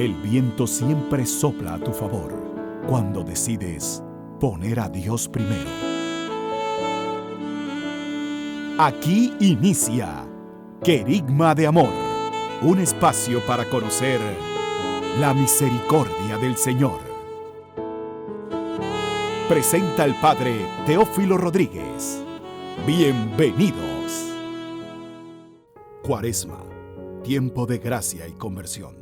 El viento siempre sopla a tu favor cuando decides poner a Dios primero. Aquí inicia Querigma de Amor, un espacio para conocer la misericordia del Señor. Presenta el Padre Teófilo Rodríguez. Bienvenidos. Cuaresma, tiempo de gracia y conversión.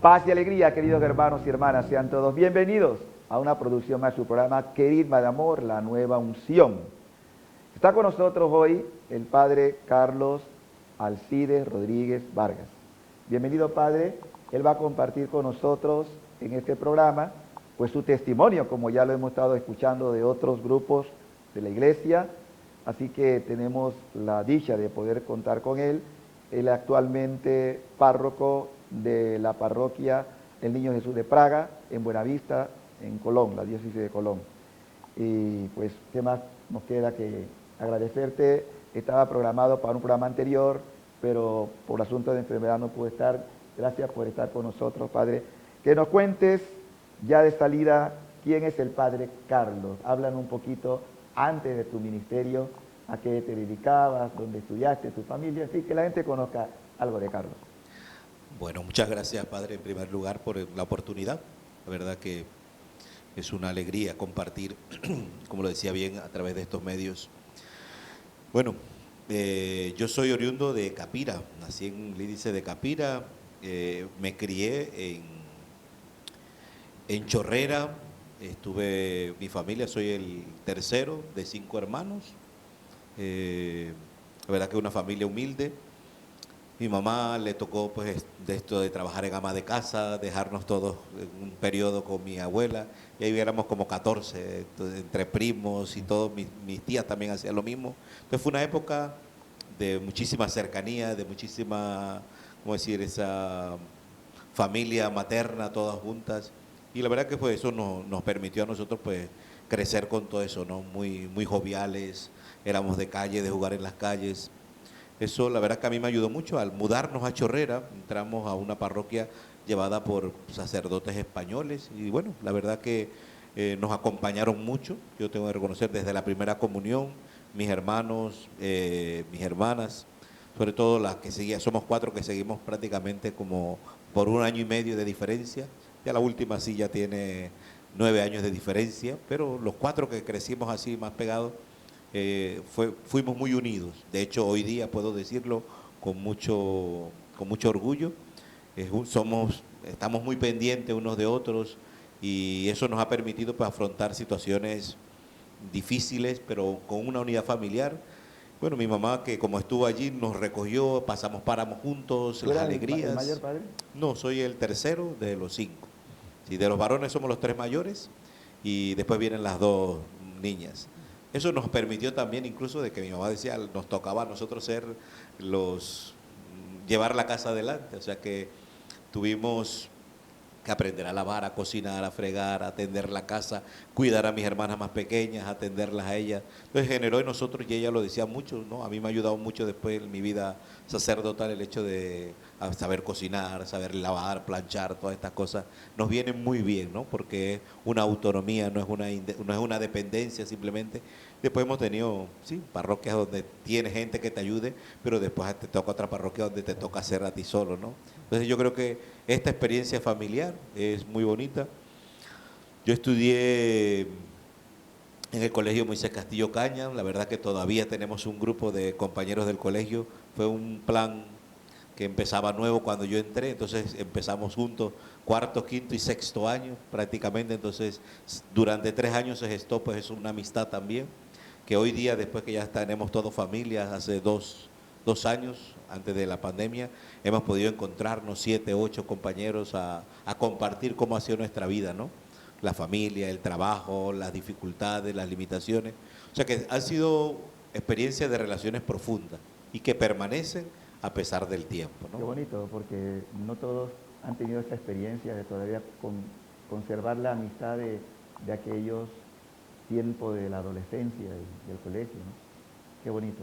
Paz y alegría, queridos hermanos y hermanas, sean todos bienvenidos a una producción más de su programa Querigma de Amor, la nueva unción. Está con nosotros hoy el Padre Carlos Alcides Rodríguez Vargas. Bienvenido, Padre. Él va a compartir con nosotros en este programa pues su testimonio, como ya lo hemos estado escuchando de otros grupos de la iglesia, así que tenemos la dicha de poder contar con él. Él es actualmente párroco de la parroquia El Niño Jesús de Praga, en Buenavista, en Colón, la diócesis de Colón. Y pues, ¿qué más nos queda que agradecerte? Estaba programado para un programa anterior, pero por asunto de enfermedad no pude estar. Gracias por estar con nosotros, Padre. Que nos cuentes ya de salida quién es el Padre Carlos. Háblanos un poquito antes de tu ministerio, a qué te dedicabas, dónde estudiaste, tu familia, así que la gente conozca algo de Carlos. Bueno, muchas gracias, Padre, en primer lugar, por la oportunidad. La verdad que es una alegría compartir, como lo decía bien, a través de estos medios. Bueno, yo soy oriundo de Capira, nací en Lídice de Capira, me crié en Chorrera, mi familia, soy el tercero de 5 hermanos, la verdad que es una familia humilde. Mi mamá le tocó pues de esto de trabajar en ama de casa, dejarnos todos en un periodo con mi abuela, y ahí éramos como 14, entre primos y todos, mis tías también hacían lo mismo. Entonces fue una época de muchísima cercanía, de muchísima, ¿cómo decir?, esa familia materna, todas juntas, y la verdad que pues eso nos permitió a nosotros pues crecer con todo eso, ¿no? Muy joviales, éramos de calle, de jugar en las calles. Eso la verdad que a mí me ayudó mucho. Al mudarnos a Chorrera, entramos a una parroquia llevada por sacerdotes españoles y bueno, la verdad que nos acompañaron mucho. Yo tengo que reconocer desde la primera comunión, mis hermanos, mis hermanas, sobre todo las que seguían, somos 4 que seguimos prácticamente como por 1 año y medio de diferencia. Ya la última sí ya tiene 9 años de diferencia, pero los 4 que crecimos así más pegados, fuimos muy unidos. De hecho, hoy día puedo decirlo con mucho orgullo. Estamos muy pendientes unos de otros y eso nos ha permitido pues, afrontar situaciones difíciles, pero con una unidad familiar. Bueno, mi mamá, que como estuvo allí, nos recogió, pasamos páramos juntos, las alegrías. ¿El mayor, padre? No, soy el tercero de los 5. Sí, de los varones somos los 3 mayores y después vienen las 2 niñas. Eso nos permitió también, incluso, de que mi mamá decía, nos tocaba a nosotros llevar la casa adelante. O sea que tuvimos que aprender a lavar, a cocinar, a fregar, a atender la casa, cuidar a mis hermanas más pequeñas, atenderlas a ellas. Entonces generó en nosotros, y ella lo decía mucho, ¿no? A mí me ha ayudado mucho después en mi vida sacerdotal el hecho de saber cocinar, saber lavar, planchar, todas estas cosas. Nos vienen muy bien, ¿no? Porque es una autonomía, no es una dependencia simplemente. Después hemos tenido, sí, parroquias donde tienes gente que te ayude, pero después te toca otra parroquia donde te toca hacer a ti solo, ¿no? Entonces yo creo que esta experiencia familiar es muy bonita. Yo estudié en el Colegio Moisés Castillo Caña, la verdad que todavía tenemos un grupo de compañeros del colegio, fue un plan que empezaba nuevo cuando yo entré, entonces empezamos juntos, 4., 5. y 6. año prácticamente, entonces durante 3 años se gestó pues es una amistad también, que hoy día después que ya tenemos todos familias, hace 2 años antes de la pandemia, hemos podido encontrarnos 7, 8 compañeros a compartir cómo ha sido nuestra vida, ¿no? La familia, el trabajo, las dificultades, las limitaciones. O sea que han sido experiencias de relaciones profundas y que permanecen a pesar del tiempo, ¿no? Qué bonito, porque no todos han tenido esa experiencia de todavía conservar la amistad de aquellos tiempo de la adolescencia y del colegio, ¿no? Qué bonito.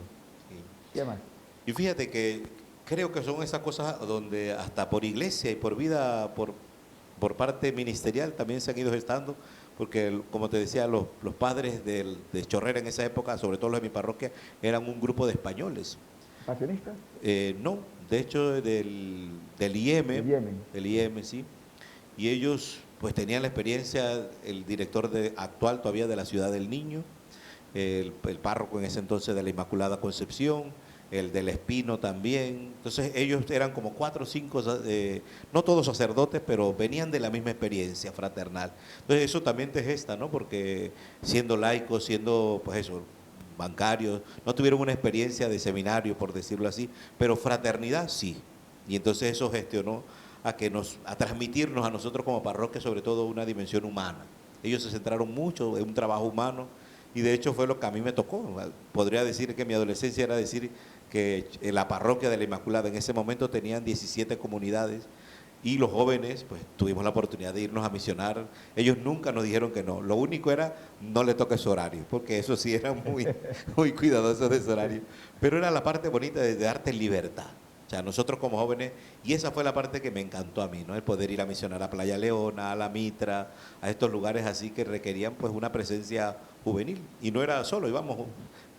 Sí. ¿Qué más? Y fíjate que creo que son esas cosas donde hasta por iglesia y por vida, por parte ministerial también se han ido gestando, porque como te decía, los padres de Chorrera en esa época, sobre todo los de mi parroquia, eran un grupo de españoles. ¿Pasionistas? No, de hecho del IEM, Del Yemen. sí, y ellos pues tenían la experiencia, el director actual todavía de la Ciudad del Niño, el párroco en ese entonces de la Inmaculada Concepción, el del Espino también. Entonces ellos eran como 4 o 5, no todos sacerdotes, pero venían de la misma experiencia fraternal. Entonces eso también te gesta, ¿no? Porque siendo laicos, siendo pues eso, bancarios, no tuvieron una experiencia de seminario, por decirlo así, pero fraternidad sí. Y entonces eso gestionó a transmitirnos a nosotros como parroquia sobre todo una dimensión humana. Ellos se centraron mucho en un trabajo humano y de hecho fue lo que a mí me tocó. Podría decir que mi adolescencia era decir que en la parroquia de la Inmaculada en ese momento tenían 17 comunidades y los jóvenes pues tuvimos la oportunidad de irnos a misionar. Ellos nunca nos dijeron que no, lo único era no le toque su horario, porque eso sí era muy cuidadoso de su horario, pero era la parte bonita de darte libertad. O sea, nosotros como jóvenes, y esa fue la parte que me encantó a mí, ¿no? El poder ir a misionar a Playa Leona, a La Mitra, a estos lugares así que requerían pues una presencia juvenil. Y no era solo, íbamos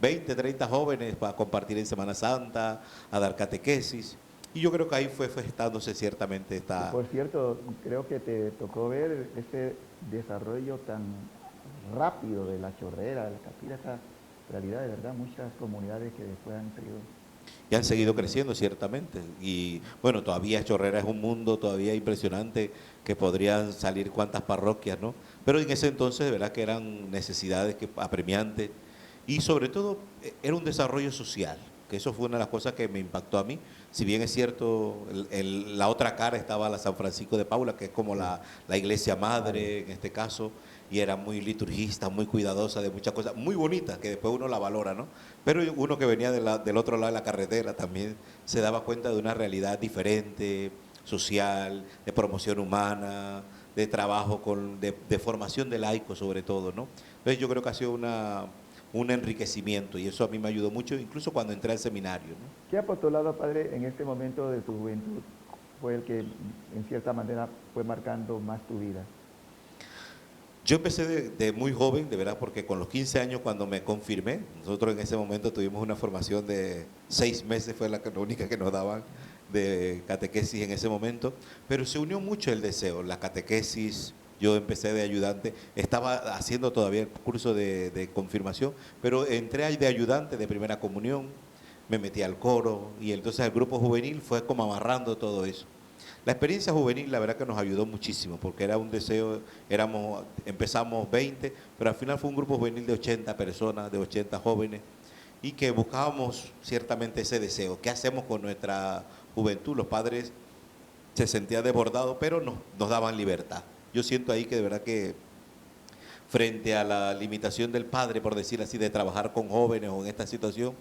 20, 30 jóvenes para compartir en Semana Santa, a dar catequesis. Y yo creo que ahí fue gestándose ciertamente esta... Por cierto, creo que te tocó ver ese desarrollo tan rápido de la Chorrera, de la Capilla, esa realidad de verdad, muchas comunidades que después han seguido. Y han seguido creciendo ciertamente. Y bueno, todavía Chorrera es un mundo todavía impresionante que podrían salir cuantas parroquias, ¿no? Pero en ese entonces de verdad que eran necesidades apremiantes y sobre todo era un desarrollo social, que eso fue una de las cosas que me impactó a mí. Si bien es cierto, la otra cara estaba la San Francisco de Paula, que es como la iglesia madre en este caso, y era muy liturgista, muy cuidadosa de muchas cosas, muy bonitas, que después uno la valora, ¿no? Pero uno que venía del otro lado de la carretera también se daba cuenta de una realidad diferente, social, de promoción humana, de trabajo, de formación de laicos sobre todo, ¿no? Entonces yo creo que ha sido un enriquecimiento y eso a mí me ayudó mucho, incluso cuando entré al seminario, ¿no? ¿Qué apostolado, padre, en este momento de tu juventud fue el que en cierta manera fue marcando más tu vida? Yo empecé de muy joven, de verdad, porque con los 15 años cuando me confirmé, nosotros en ese momento tuvimos una formación de 6 meses, fue la única que nos daban de catequesis en ese momento, pero se unió mucho el deseo, la catequesis. Yo empecé de ayudante, estaba haciendo todavía el curso de confirmación, pero entré de ayudante de primera comunión, me metí al coro y entonces el grupo juvenil fue como amarrando todo eso. La experiencia juvenil la verdad que nos ayudó muchísimo porque era un deseo, empezamos 20, pero al final fue un grupo juvenil de 80 personas, de 80 jóvenes y que buscábamos ciertamente ese deseo. ¿Qué hacemos con nuestra juventud? Los padres se sentían desbordados, pero nos daban libertad. Yo siento ahí que de verdad que frente a la limitación del padre, por decir así, de trabajar con jóvenes o en esta situación,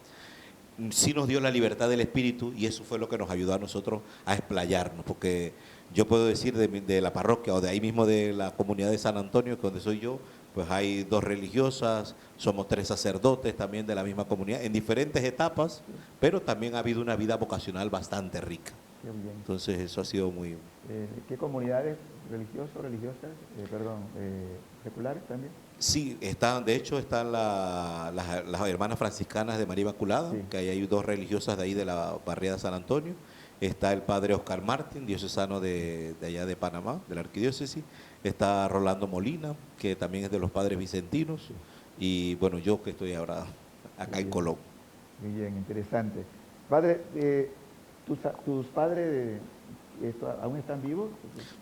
sí nos dio la libertad del espíritu y eso fue lo que nos ayudó a nosotros a explayarnos, porque yo puedo decir de la parroquia o de ahí mismo de la comunidad de San Antonio, que donde soy yo, pues hay 2 religiosas, somos 3 sacerdotes también de la misma comunidad, en diferentes etapas, pero también ha habido una vida vocacional bastante rica. Qué bien. Entonces eso ha sido muy... ¿Qué comunidades religiosas, seculares también? Sí, de hecho están las hermanas franciscanas de María Inmaculada, Sí. que ahí hay 2 religiosas de ahí de la barriada San Antonio. Está el padre Oscar Martín, diocesano de allá de Panamá, de la arquidiócesis. Está Rolando Molina, que también es de los padres vicentinos. Y bueno, yo que estoy ahora acá en Colón. Muy bien, interesante. Padre, ¿tus padres aún están vivos?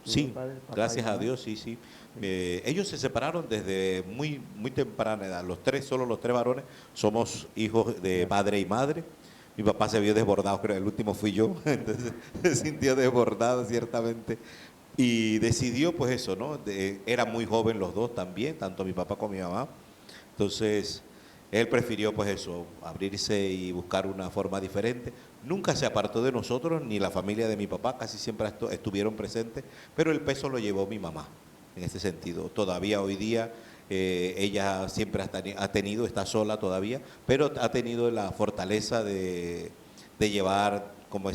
Sí, Padres, papá gracias y a mamá? Dios, sí. Ellos se separaron desde muy temprana edad. Solo los 3 varones, somos hijos de padre y madre. Mi papá se vio desbordado, creo, el último fui yo, entonces se sintió desbordado ciertamente. Y decidió pues eso, ¿no? Eran muy joven los 2 también, tanto mi papá como mi mamá. Entonces, él prefirió pues eso, abrirse y buscar una forma diferente. Nunca se apartó de nosotros, ni la familia de mi papá, casi siempre estuvieron presentes, pero el peso lo llevó mi mamá, en ese sentido. Todavía hoy día Ella siempre ha tenido, está sola todavía, pero ha tenido la fortaleza de llevar como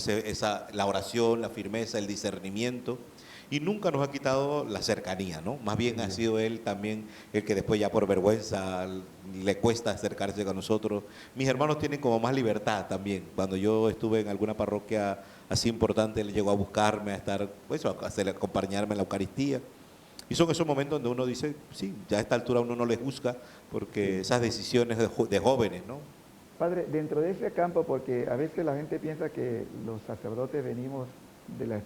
la oración, la firmeza, el discernimiento, y nunca nos ha quitado la cercanía, ¿no? Más bien ha sido él también el que después ya por vergüenza le cuesta acercarse con nosotros. Mis hermanos tienen como más libertad también. Cuando yo estuve en alguna parroquia así importante, él llegó a buscarme, a estar, pues, a acompañarme en la Eucaristía. Y son esos momentos donde uno dice, sí, ya a esta altura uno no le juzga, porque esas decisiones de jóvenes, ¿no? Padre, dentro de ese campo, porque a veces la gente piensa que los sacerdotes venimos de la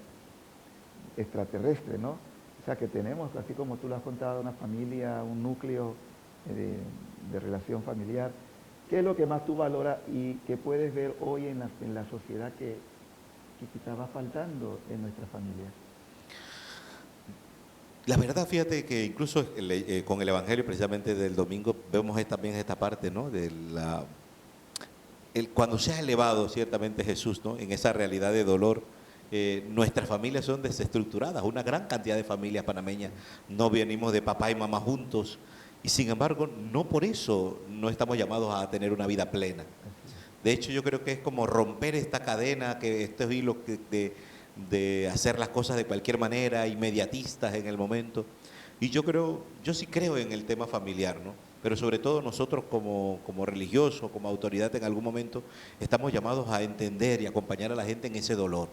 extraterrestre, ¿no? O sea, que tenemos, así como tú lo has contado, una familia, un núcleo de relación familiar. ¿Qué es lo que más tú valoras y que puedes ver hoy en la sociedad que quizás va faltando en nuestra familia? La verdad, fíjate que incluso con el Evangelio precisamente del domingo vemos también esta parte, ¿no? Cuando se ha elevado ciertamente Jesús, ¿no? En esa realidad de dolor, nuestras familias son desestructuradas. Una gran cantidad de familias panameñas no venimos de papá y mamá juntos, y sin embargo no por eso no estamos llamados a tener una vida plena. De hecho, yo creo que es como romper esta cadena, estos hilos de hacer las cosas de cualquier manera, inmediatistas en el momento. Y yo sí creo en el tema familiar, ¿no? Pero sobre todo nosotros como religiosos, como autoridad en algún momento, estamos llamados a entender y acompañar a la gente en ese dolor.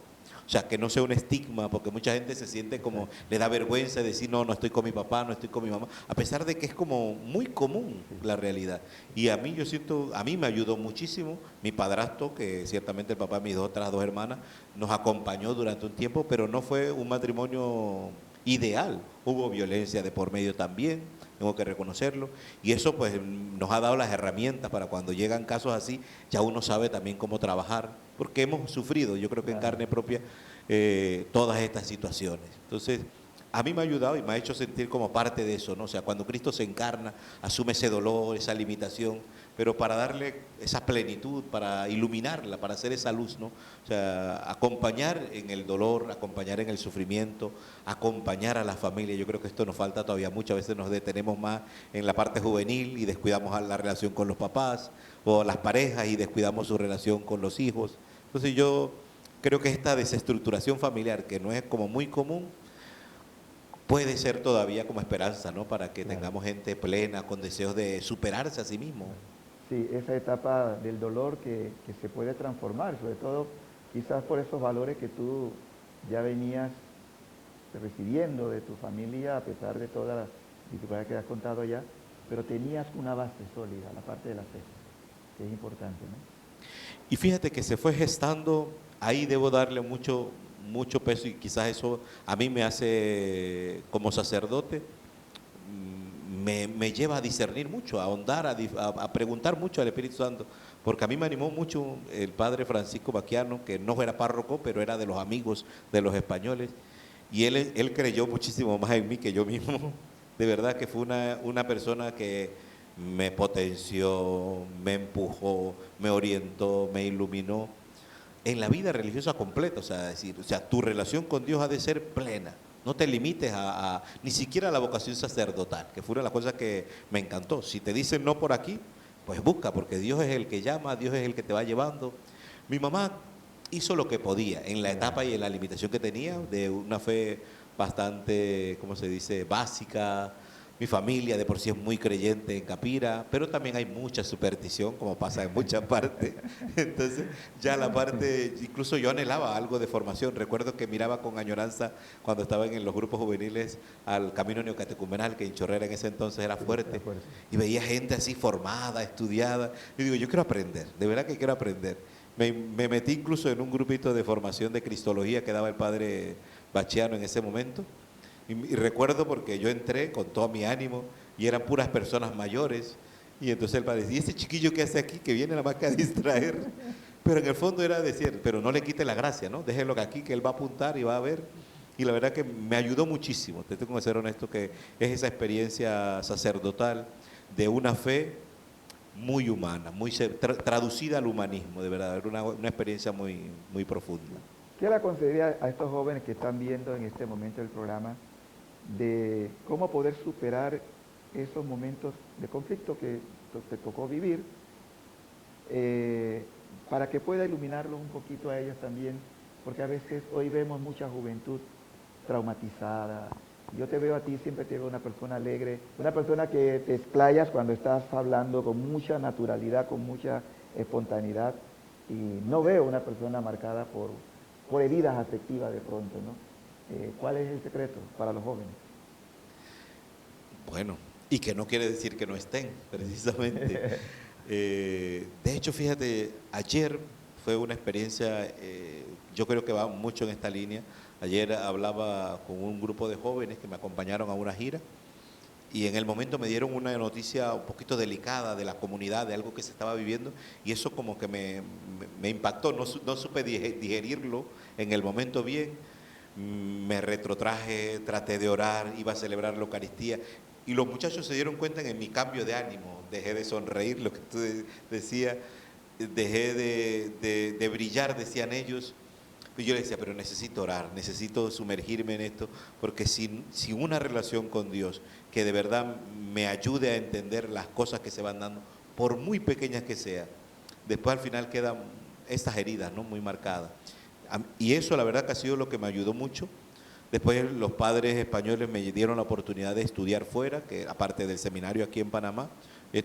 O sea, que no sea un estigma, porque mucha gente se siente como, le da vergüenza decir, no, no estoy con mi papá, no estoy con mi mamá, a pesar de que es como muy común la realidad. Y a mí a mí me ayudó muchísimo mi padrastro, que ciertamente el papá de mis otras dos hermanas, nos acompañó durante un tiempo, pero no fue un matrimonio ideal. Hubo violencia de por medio también, tengo que reconocerlo, y eso pues nos ha dado las herramientas para cuando llegan casos así, ya uno sabe también cómo trabajar, porque hemos sufrido, yo creo que en carne propia, todas estas situaciones. Entonces, a mí me ha ayudado y me ha hecho sentir como parte de eso, ¿no? O sea, cuando Cristo se encarna, asume ese dolor, esa limitación, pero para darle esa plenitud, para iluminarla, para hacer esa luz, ¿no? O sea, acompañar en el dolor, acompañar en el sufrimiento, acompañar a la familia. Yo creo que esto nos falta todavía mucho. A veces nos detenemos más en la parte juvenil y descuidamos la relación con los papás, o las parejas y descuidamos su relación con los hijos. Entonces yo creo que esta desestructuración familiar, que no es como muy común, puede ser todavía como esperanza, ¿no? Para que tengamos gente plena, con deseos de superarse a sí mismo. Sí, esa etapa del dolor que se puede transformar, sobre todo quizás por esos valores que tú ya venías recibiendo de tu familia, a pesar de todas las dificultades que has contado ya, pero tenías una base sólida, la parte de la fe, que es importante, ¿no? Y fíjate que se fue gestando, ahí debo darle mucho peso, y quizás eso a mí me hace, como sacerdote, me lleva a discernir mucho, a ahondar, a preguntar mucho al Espíritu Santo, porque a mí me animó mucho el padre Francisco Baquiano, que no era párroco, pero era de los amigos de los españoles, y él creyó muchísimo más en mí que yo mismo. De verdad que fue una persona que me potenció, me empujó, me orientó, me iluminó en la vida religiosa completa. O sea, tu relación con Dios ha de ser plena. No te limites ni siquiera a la vocación sacerdotal, que fue una de las cosas que me encantó. Si te dicen no por aquí, pues busca, porque Dios es el que llama, Dios es el que te va llevando. Mi mamá hizo lo que podía en la etapa y en la limitación que tenía, de una fe bastante, ¿cómo se dice?, básica. Mi familia de por sí es muy creyente en Capira, pero también hay mucha superstición, como pasa en muchas partes. Entonces, ya la parte, incluso yo anhelaba algo de formación. Recuerdo que miraba con añoranza cuando estaba en los grupos juveniles al camino neocatecumenal, que en Chorrera en ese entonces era fuerte, y veía gente así formada, estudiada. Y digo, yo quiero aprender, de verdad que quiero aprender. Me metí incluso en un grupito de formación de cristología que daba el padre Bachiano en ese momento. Y recuerdo porque yo entré con todo mi ánimo y eran puras personas mayores. Y entonces el padre decía, ¿y ese chiquillo que hace aquí, que viene nada más que a distraer? Pero en el fondo era decir, pero no le quite la gracia, ¿no? Déjelo aquí, que él va a apuntar y va a ver. Y la verdad que me ayudó muchísimo. Te tengo que ser honesto, que es esa experiencia sacerdotal de una fe muy humana, muy traducida al humanismo, de verdad. Era una experiencia muy, muy profunda. ¿Qué le aconsejaría a estos jóvenes que están viendo en este momento el programa de cómo poder superar esos momentos de conflicto que te tocó vivir, para que pueda iluminarlos un poquito a ellos también, porque a veces hoy vemos mucha juventud traumatizada. Yo te veo a ti, siempre te veo una persona alegre, una persona que te explayas cuando estás hablando con mucha naturalidad, con mucha espontaneidad, y no veo una persona marcada por heridas afectivas de pronto, ¿no? ¿Cuál es el secreto para los jóvenes? Bueno, y que no quiere decir que no estén, precisamente. De hecho, fíjate, ayer fue una experiencia, yo creo que va mucho en esta línea. Ayer hablaba con un grupo de jóvenes que me acompañaron a una gira y en el momento me dieron una noticia un poquito delicada de la comunidad, de algo que se estaba viviendo, y eso como que me impactó, no supe digerirlo en el momento bien. Me retrotraje, traté de orar, iba a celebrar la Eucaristía y los muchachos se dieron cuenta en mi cambio de ánimo, dejé de sonreír, lo que tú decías, dejé de brillar, decían ellos. Y yo les decía, pero necesito orar, necesito sumergirme en esto, porque sin una relación con Dios que de verdad me ayude a entender las cosas que se van dando, por muy pequeñas que sean, después al final quedan estas heridas, ¿no?, muy marcadas. Y eso la verdad que ha sido lo que me ayudó mucho. Después los padres españoles me dieron la oportunidad de estudiar fuera, que aparte del seminario aquí en Panamá,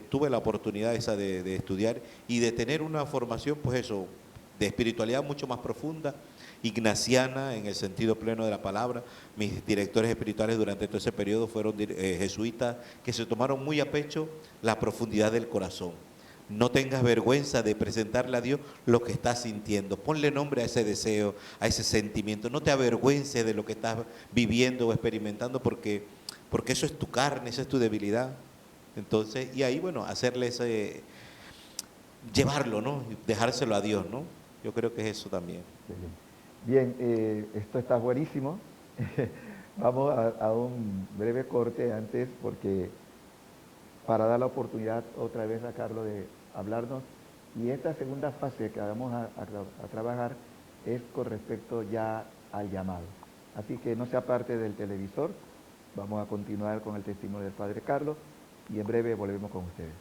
tuve la oportunidad esa de estudiar y de tener una formación, pues eso, de espiritualidad mucho más profunda, ignaciana en el sentido pleno de la palabra. Mis directores espirituales durante todo ese periodo fueron jesuitas que se tomaron muy a pecho la profundidad del corazón. No tengas vergüenza de presentarle a Dios lo que estás sintiendo. Ponle nombre a ese deseo, a ese sentimiento. No te avergüences de lo que estás viviendo o experimentando porque eso es tu carne, esa es tu debilidad. Entonces, y ahí, bueno, hacerle ese, llevarlo, ¿no? Dejárselo a Dios, ¿no? Yo creo que es eso también. Bien, esto está buenísimo. Vamos a un breve corte antes porque para dar la oportunidad otra vez a Carlos de hablarnos. Y esta segunda fase que vamos a trabajar es con respecto ya al llamado. Así que no se aparte del televisor, vamos a continuar con el testimonio del Padre Carlos y en breve volvemos con ustedes.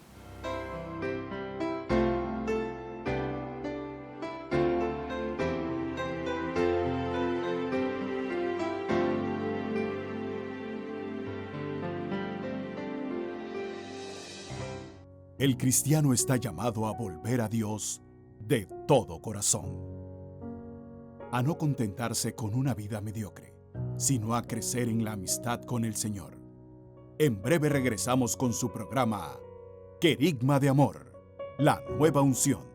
El cristiano está llamado a volver a Dios de todo corazón, a no contentarse con una vida mediocre, sino a crecer en la amistad con el Señor. En breve regresamos con su programa Querigma de Amor, la nueva unción.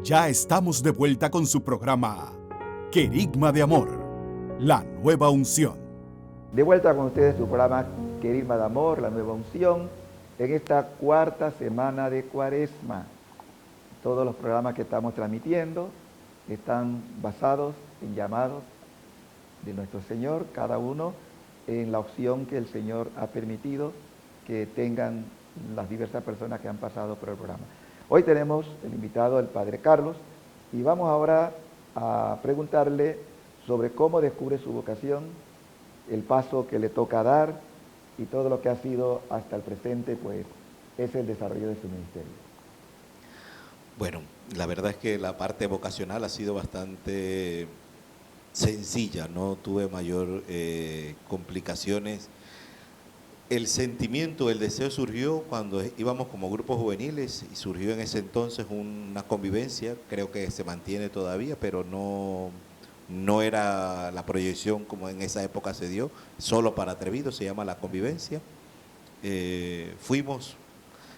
Ya estamos de vuelta con su programa Querigma de Amor, la nueva unción. De vuelta con ustedes su programa Querigma de Amor, la nueva unción, en esta cuarta semana de Cuaresma. Todos los programas que estamos transmitiendo están basados en llamados de nuestro Señor, cada uno en la opción que el Señor ha permitido que tengan las diversas personas que han pasado por el programa. Hoy tenemos el invitado, el Padre Carlos, y vamos ahora a preguntarle sobre cómo descubre su vocación, el paso que le toca dar y todo lo que ha sido hasta el presente, pues es el desarrollo de su ministerio. Bueno, la verdad es que la parte vocacional ha sido bastante sencilla, no tuve mayor complicaciones. El sentimiento, el deseo surgió cuando íbamos como grupos juveniles y surgió en ese entonces una convivencia, creo que se mantiene todavía, pero no era la proyección como en esa época se dio, solo para atrevidos, se llama La Convivencia. Fuimos,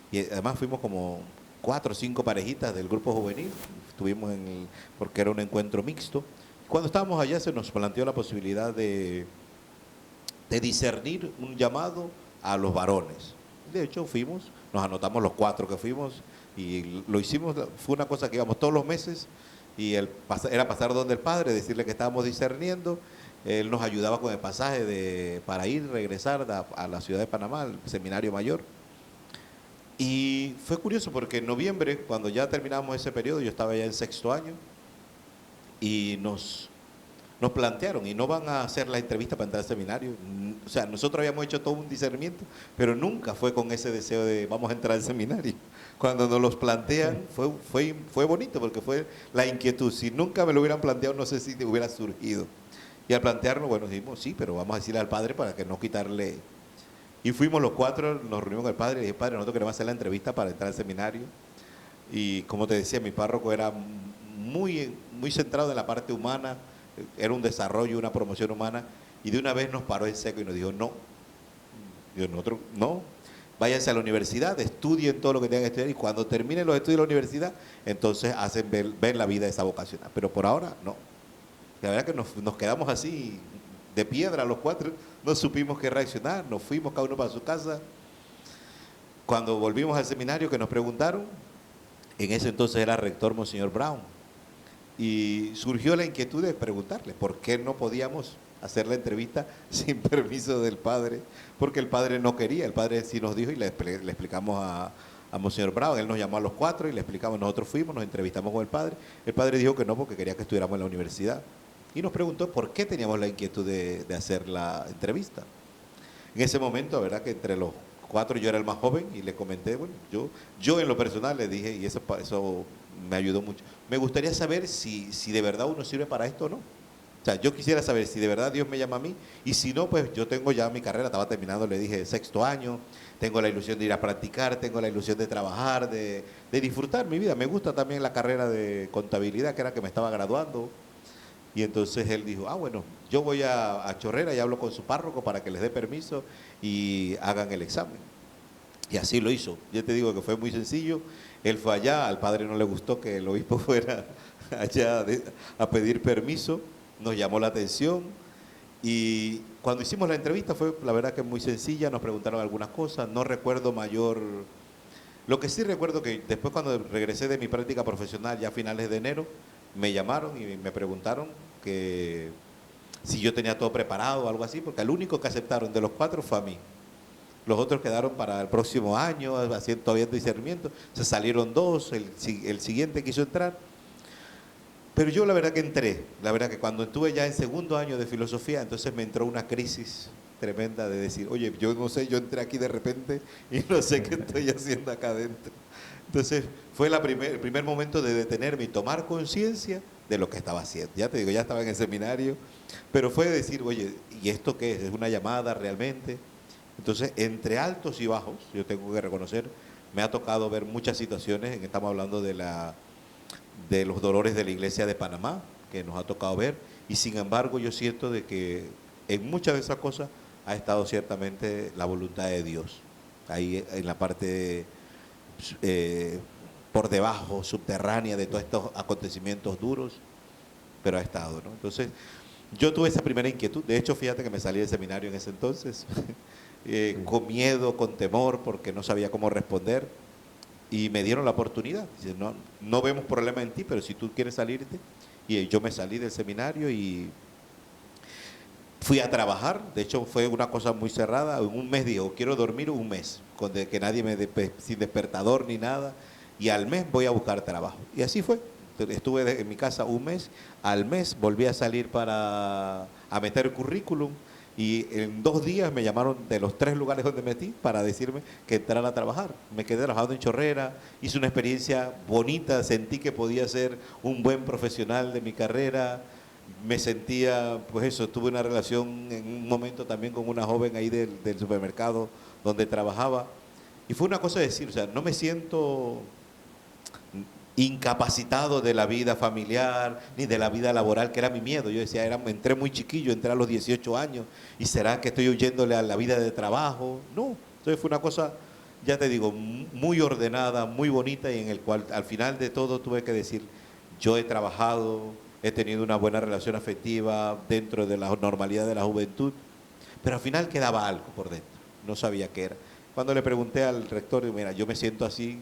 y además fuimos como 4 o 5 parejitas del grupo juvenil, estuvimos porque era un encuentro mixto. Cuando estábamos allá se nos planteó la posibilidad de discernir un llamado a los varones. De hecho, fuimos, nos anotamos los 4 que fuimos, Y lo hicimos, fue una cosa que íbamos todos los meses y era pasar donde el padre, decirle que estábamos discerniendo. Él nos ayudaba con el pasaje para ir, regresar a la ciudad de Panamá, al seminario mayor. Y fue curioso porque en noviembre, cuando ya terminamos ese periodo, yo estaba ya en sexto año, y nos plantearon, y no van a hacer la entrevista para entrar al seminario. O sea, nosotros habíamos hecho todo un discernimiento, pero nunca fue con ese deseo de vamos a entrar al seminario. Cuando nos los plantean, fue bonito, porque fue la inquietud. Si nunca me lo hubieran planteado, no sé si hubiera surgido. Y al plantearlo, bueno, dijimos, sí, pero vamos a decirle al padre para que no quitarle. Y fuimos los cuatro, nos reunimos con el padre y dije, padre, nosotros queremos hacer la entrevista para entrar al seminario. Y como te decía, mi párroco era muy, muy centrado en la parte humana, era un desarrollo, una promoción humana, y de una vez nos paró en seco y nos dijo, no. Y nosotros, no, váyanse a la universidad, estudien todo lo que tengan que estudiar, y cuando terminen los estudios de la universidad, entonces hacen ver la vida esa vocacional. Pero por ahora, no. La verdad que nos quedamos así, de piedra los cuatro, no supimos qué reaccionar, nos fuimos cada uno para su casa. Cuando volvimos al seminario, que nos preguntaron, en ese entonces era rector Monseñor Brown, y surgió la inquietud de preguntarle por qué no podíamos hacer la entrevista sin permiso del padre, porque el padre no quería. El padre sí nos dijo, y le explicamos a Monseñor Brown, él nos llamó a los cuatro y le explicamos, nosotros fuimos, nos entrevistamos con el padre dijo que no, porque quería que estuviéramos en la universidad, y nos preguntó por qué teníamos la inquietud de hacer la entrevista. En ese momento, la verdad que entre los cuatro yo era el más joven, y le comenté, bueno, yo en lo personal le dije, y eso me ayudó mucho, me gustaría saber si de verdad uno sirve para esto o no. O sea, yo quisiera saber si de verdad Dios me llama a mí, y si no, pues yo tengo ya mi carrera, estaba terminando, le dije, sexto año, tengo la ilusión de ir a practicar, tengo la ilusión de trabajar, de disfrutar mi vida. Me gusta también la carrera de contabilidad, que era que me estaba graduando. Y entonces él dijo, bueno, yo voy a Chorrera y hablo con su párroco para que les dé permiso y hagan el examen. Y así lo hizo. Yo te digo que fue muy sencillo. Él fue allá, al padre no le gustó que el obispo fuera allá a pedir permiso, nos llamó la atención, y cuando hicimos la entrevista fue la verdad que muy sencilla, nos preguntaron algunas cosas, no recuerdo mayor. Lo que sí recuerdo que después, cuando regresé de mi práctica profesional, ya a finales de enero, me llamaron y me preguntaron que si yo tenía todo preparado o algo así, porque el único que aceptaron de los cuatro fue a mí. Los otros quedaron para el próximo año, haciendo todavía discernimiento. Se salieron dos, el siguiente quiso entrar. Pero yo la verdad que entré. La verdad que cuando estuve ya en segundo año de filosofía, entonces me entró una crisis tremenda de decir, oye, yo no sé, yo entré aquí de repente y no sé qué estoy haciendo acá adentro. Entonces fue el primer momento de detenerme y tomar conciencia de lo que estaba haciendo. Ya te digo, ya estaba en el seminario, pero fue decir, oye, ¿y esto qué es? ¿Es una llamada realmente? Entonces, entre altos y bajos, yo tengo que reconocer, me ha tocado ver muchas situaciones, estamos hablando de los dolores de la iglesia de Panamá, que nos ha tocado ver, y sin embargo yo siento de que en muchas de esas cosas ha estado ciertamente la voluntad de Dios, ahí en la parte por debajo, subterránea de todos estos acontecimientos duros, pero ha estado, ¿no? Entonces, yo tuve esa primera inquietud. De hecho, fíjate que me salí del seminario en ese entonces, con miedo, con temor, porque no sabía cómo responder, y me dieron la oportunidad. Dice, no vemos problema en ti, pero si tú quieres salirte. Y yo me salí del seminario y fui a trabajar. De hecho, fue una cosa muy cerrada. En un mes digo, quiero dormir un mes, que nadie sin despertador ni nada, y al mes voy a buscar trabajo. Y así fue. Estuve en mi casa un mes, al mes volví a salir a meter currículum, y en 2 días me llamaron de los 3 lugares donde metí para decirme que entrara a trabajar. Me quedé trabajando en Chorrera, hice una experiencia bonita, sentí que podía ser un buen profesional de mi carrera, me sentía, pues eso, tuve una relación en un momento también con una joven ahí del supermercado donde trabajaba, y fue una cosa de decir, o sea, no me siento incapacitado de la vida familiar ni de la vida laboral, que era mi miedo. Yo decía, entré muy chiquillo, entré a los 18 años, y ¿será que estoy huyéndole a la vida de trabajo? No, entonces fue una cosa, ya te digo, muy ordenada, muy bonita, y en el cual al final de todo tuve que decir, yo he trabajado, he tenido una buena relación afectiva dentro de la normalidad de la juventud, pero al final quedaba algo por dentro, no sabía qué era. Cuando le pregunté al rector, mira, yo me siento así,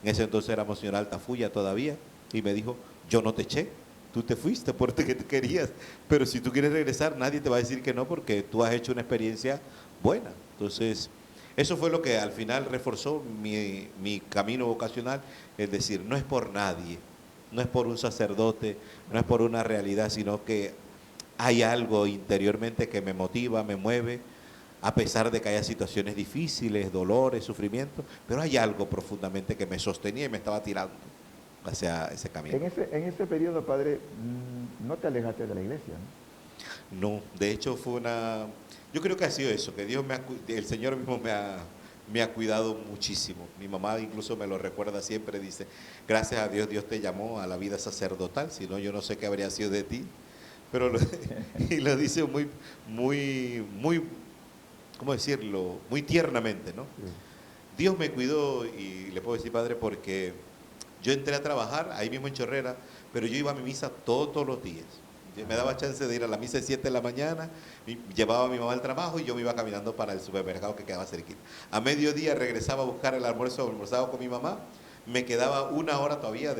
En ese entonces era Monseñor Altafulla todavía, y me dijo, yo no te eché, tú te fuiste porque tú querías, pero si tú quieres regresar, nadie te va a decir que no porque tú has hecho una experiencia buena. Entonces, eso fue lo que al final reforzó mi camino vocacional, es decir, no es por nadie, no es por un sacerdote, no es por una realidad, sino que hay algo interiormente que me motiva, me mueve, a pesar de que haya situaciones difíciles, dolores, sufrimientos, pero hay algo profundamente que me sostenía y me estaba tirando hacia ese camino. En ese periodo, padre, no te alejaste de la iglesia, ¿no? No, de hecho fue una... Yo creo que ha sido eso, que Dios el Señor mismo me ha cuidado muchísimo. Mi mamá incluso me lo recuerda siempre, dice, gracias a Dios, Dios te llamó a la vida sacerdotal, si no yo no sé qué habría sido de ti. Pero y lo dice muy, ¿cómo decirlo? Muy tiernamente, ¿no? Sí. Dios me cuidó y le puedo decir, padre, porque yo entré a trabajar ahí mismo en Chorrera, pero yo iba a mi misa todos los días. Me daba chance de ir a la misa de 7 de la mañana, llevaba a mi mamá al trabajo y yo me iba caminando para el supermercado que quedaba cerquita. A mediodía regresaba a buscar el almuerzo, almorzaba con mi mamá, me quedaba una hora todavía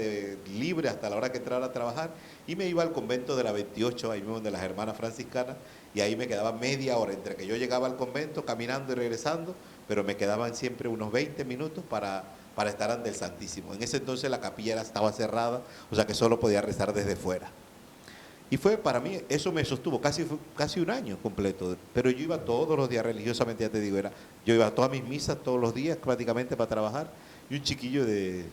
libre hasta la hora que entrara a trabajar y me iba al convento de la 28, ahí mismo de las hermanas franciscanas, y ahí me quedaba media hora entre que yo llegaba al convento caminando y regresando, pero me quedaban siempre unos 20 minutos para estar ante el Santísimo. En ese entonces la capilla estaba cerrada, o sea que solo podía rezar desde fuera. Y fue para mí, eso me sostuvo casi un año completo, pero yo iba todos los días religiosamente, ya te digo, yo iba a todas mis misas todos los días prácticamente para trabajar, y un chiquillo de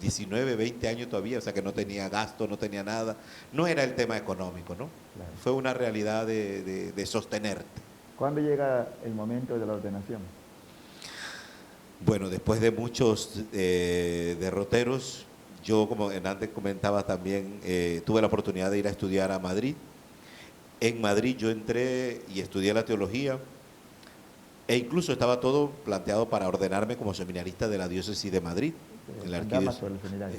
19, 20 años todavía, o sea que no tenía gasto, no tenía nada, no era el tema económico, ¿no? Claro. Fue una realidad de sostenerte. ¿Cuándo llega el momento de la ordenación? Bueno, después de muchos derroteros, yo como antes comentaba también, tuve la oportunidad de ir a estudiar a Madrid. En Madrid yo entré y estudié la teología e incluso estaba todo planteado para ordenarme como seminarista de la diócesis de Madrid. En la Andamas o el seminario.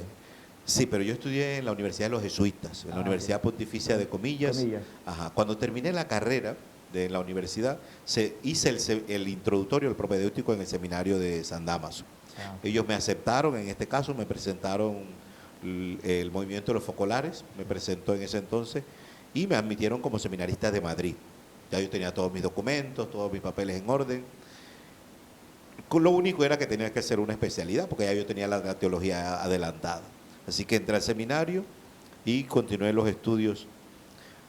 Sí, pero yo estudié en la Universidad de los Jesuitas, en la Universidad Pontificia de Comillas. Ajá. Cuando terminé la carrera de la universidad, hice el introductorio, el propedéutico en el seminario de San Damaso. Ellos me aceptaron, en este caso me presentaron el movimiento de los focolares, me presentó en ese entonces y me admitieron como seminarista de Madrid. Ya yo tenía todos mis documentos, todos mis papeles en orden. Lo único era que tenía que hacer una especialidad, porque ya yo tenía la teología adelantada. Así que entré al seminario y continué los estudios.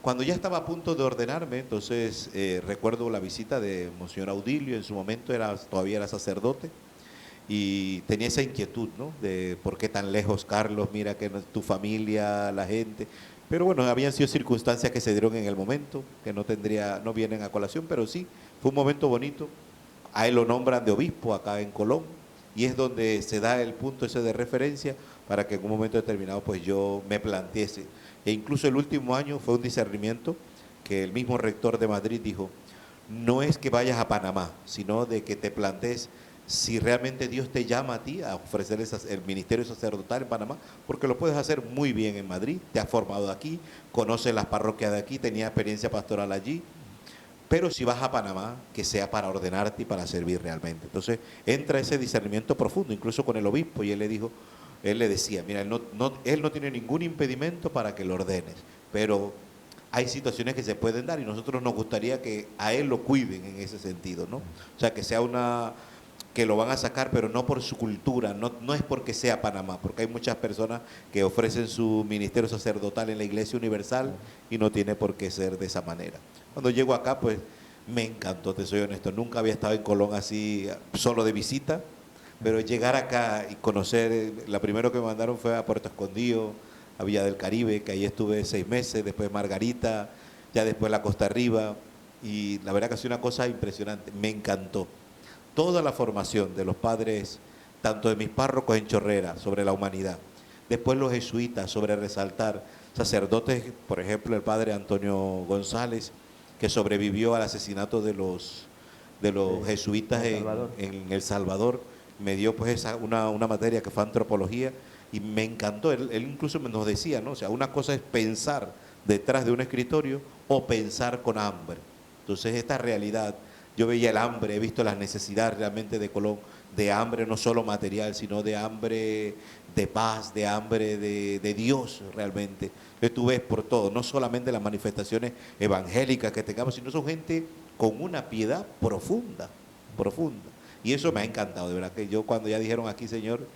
Cuando ya estaba a punto de ordenarme, entonces recuerdo la visita de Monseñor Audilio, en su momento todavía era sacerdote, y tenía esa inquietud, ¿no? De por qué tan lejos, Carlos, mira que tu familia, la gente. Pero bueno, habían sido circunstancias que se dieron en el momento, que no vienen a colación, pero sí, fue un momento bonito. A él lo nombran de obispo acá en Colón, y es donde se da el punto ese de referencia para que en un momento determinado pues yo me planteese. E incluso el último año fue un discernimiento que el mismo rector de Madrid dijo, no es que vayas a Panamá, sino de que te plantees si realmente Dios te llama a ti a ofrecer el ministerio sacerdotal en Panamá, porque lo puedes hacer muy bien en Madrid, te has formado aquí, conoces las parroquias de aquí, tenías experiencia pastoral allí, pero si vas a Panamá, que sea para ordenarte y para servir realmente. Entonces entra ese discernimiento profundo, incluso con el obispo, y él le decía, mira, él no tiene ningún impedimento para que lo ordenes, pero hay situaciones que se pueden dar y nosotros nos gustaría que a él lo cuiden en ese sentido, ¿no? O sea, que sea que lo van a sacar, pero no por su cultura, no es porque sea Panamá, porque hay muchas personas que ofrecen su ministerio sacerdotal en la Iglesia Universal y no tiene por qué ser de esa manera. Cuando llego acá, pues me encantó, te soy honesto, nunca había estado en Colón así, solo de visita, pero llegar acá y conocer, la primero que me mandaron fue a Puerto Escondido, a Villa del Caribe, que ahí estuve 6 meses, después Margarita, ya después la Costa Arriba, y la verdad que ha sido una cosa impresionante, me encantó. Toda la formación de los padres, tanto de mis párrocos en Chorrera, sobre la humanidad, después los jesuitas, sobre resaltar, sacerdotes, por ejemplo, el padre Antonio González, que sobrevivió al asesinato de los jesuitas en El Salvador, me dio pues una materia que fue antropología y me encantó. Él incluso nos decía, ¿no? O sea, una cosa es pensar detrás de un escritorio o pensar con hambre. Entonces esta realidad, yo veía el hambre, he visto las necesidades realmente de Colón, de hambre no solo material, sino de hambre de paz, de hambre de Dios realmente. Entonces tú ves por todo, no solamente las manifestaciones evangélicas que tengamos, sino son gente con una piedad profunda, profunda. Y eso me ha encantado, de verdad que yo cuando ya dijeron aquí, Señor,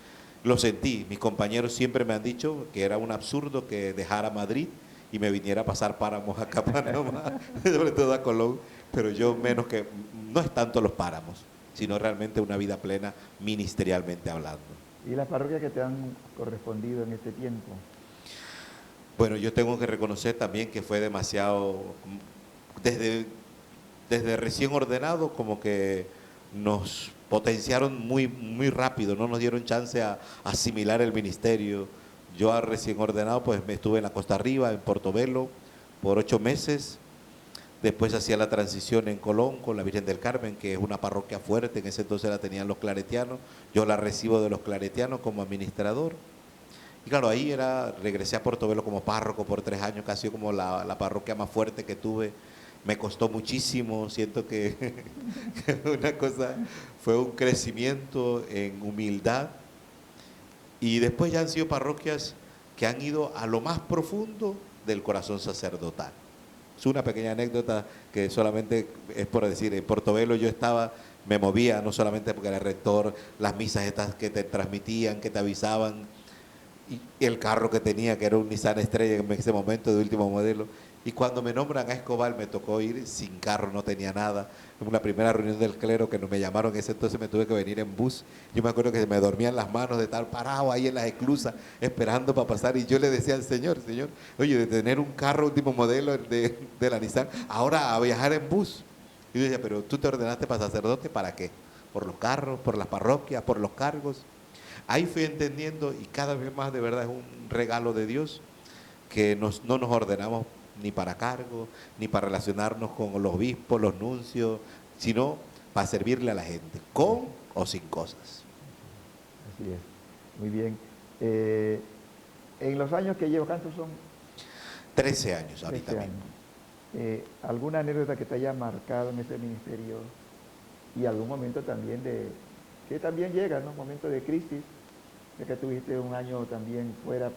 lo sentí. Mis compañeros siempre me han dicho que era un absurdo que dejara Madrid y me viniera a pasar páramos acá a Panamá, sobre todo a Colón, pero yo menos que, no es tanto los páramos, sino realmente una vida plena ministerialmente hablando. ¿Y las parroquias que te han correspondido en este tiempo? Bueno, yo tengo que reconocer también que fue demasiado, desde recién ordenado, como que nos potenciaron muy rápido, no nos dieron chance a asimilar el ministerio. Yo a recién ordenado, pues me estuve en la Costa Arriba, en Portobelo, por 8 meses. Después hacía la transición en Colón con la Virgen del Carmen, que es una parroquia fuerte, en ese entonces la tenían los claretianos. Yo la recibo de los claretianos como administrador. Y claro, ahí regresé a Portobelo como párroco por 3 años, casi como la parroquia más fuerte que tuve. Me costó muchísimo, siento que una cosa, fue un crecimiento en humildad. Y después ya han sido parroquias que han ido a lo más profundo del corazón sacerdotal. Es una pequeña anécdota que solamente es por decir, en Portobelo yo estaba, me movía, no solamente porque era rector, las misas estas que te transmitían, que te avisaban, y el carro que tenía, que era un Nissan Estrella en ese momento de último modelo. Y cuando me nombran a Escobar me tocó ir sin carro, no tenía nada. En una primera reunión del clero que no me llamaron, en ese entonces me tuve que venir en bus. Yo me acuerdo que me dormían las manos de estar parado ahí en las esclusas esperando para pasar. Y yo le decía al Señor, oye, de tener un carro último modelo de la Nissan, ahora a viajar en bus. Y yo decía, pero tú te ordenaste para sacerdote, ¿para qué? ¿Por los carros, por las parroquias, por los cargos? Ahí fui entendiendo y cada vez más de verdad es un regalo de Dios que no nos ordenamos ni para cargo, ni para relacionarnos con los obispos, los nuncios, sino para servirle a la gente, con o sin cosas. Así es, muy bien. En los años que llevo, ¿cuántos son? 13 años ahorita 13 mismo. años. ¿Alguna anécdota que te haya marcado en ese ministerio y algún momento también que también llega, ¿no? Un momento de crisis, ya que tuviste un año también fuera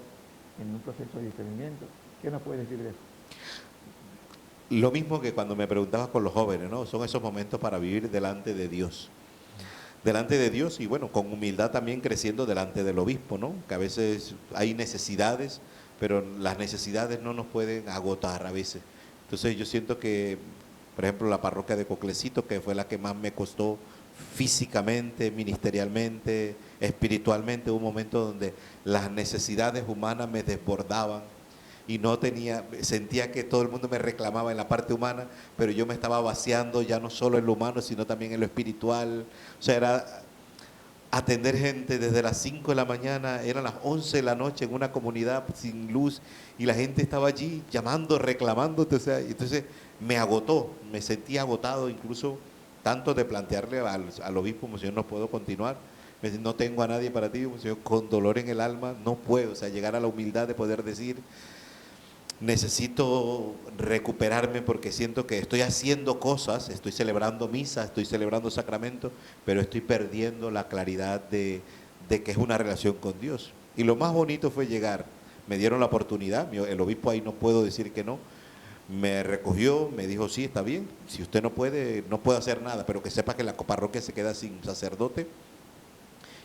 en un proceso de discernimiento? ¿Qué nos puedes decir de eso? Lo mismo que cuando me preguntabas con los jóvenes, ¿no? Son esos momentos para vivir delante de Dios. Delante de Dios y bueno, con humildad también creciendo delante del obispo, ¿no? Que a veces hay necesidades, pero las necesidades no nos pueden agotar a veces. Entonces yo siento que, por ejemplo, la parroquia de Coclecito, que fue la que más me costó físicamente, ministerialmente, espiritualmente, hubo un momento donde las necesidades humanas me desbordaban y sentía que todo el mundo me reclamaba en la parte humana, pero yo me estaba vaciando ya no solo en lo humano, sino también en lo espiritual. O sea, era atender gente desde las 5 de la mañana, eran las 11 de la noche en una comunidad sin luz y la gente estaba allí llamando, reclamándote, o sea, entonces me agotó, me sentí agotado incluso tanto de plantearle al obispo, Monseñor, no puedo continuar. Me dice, no tengo a nadie para ti, Monseñor, con dolor en el alma, no puedo, o sea, llegar a la humildad de poder decir, necesito recuperarme porque siento que estoy haciendo cosas, estoy celebrando misa, estoy celebrando sacramento, pero estoy perdiendo la claridad de que es una relación con Dios. Y lo más bonito fue llegar, me dieron la oportunidad, el obispo ahí no puedo decir que no, me recogió, me dijo, sí, está bien, si usted no puede hacer nada, pero que sepa que la parroquia se queda sin sacerdote.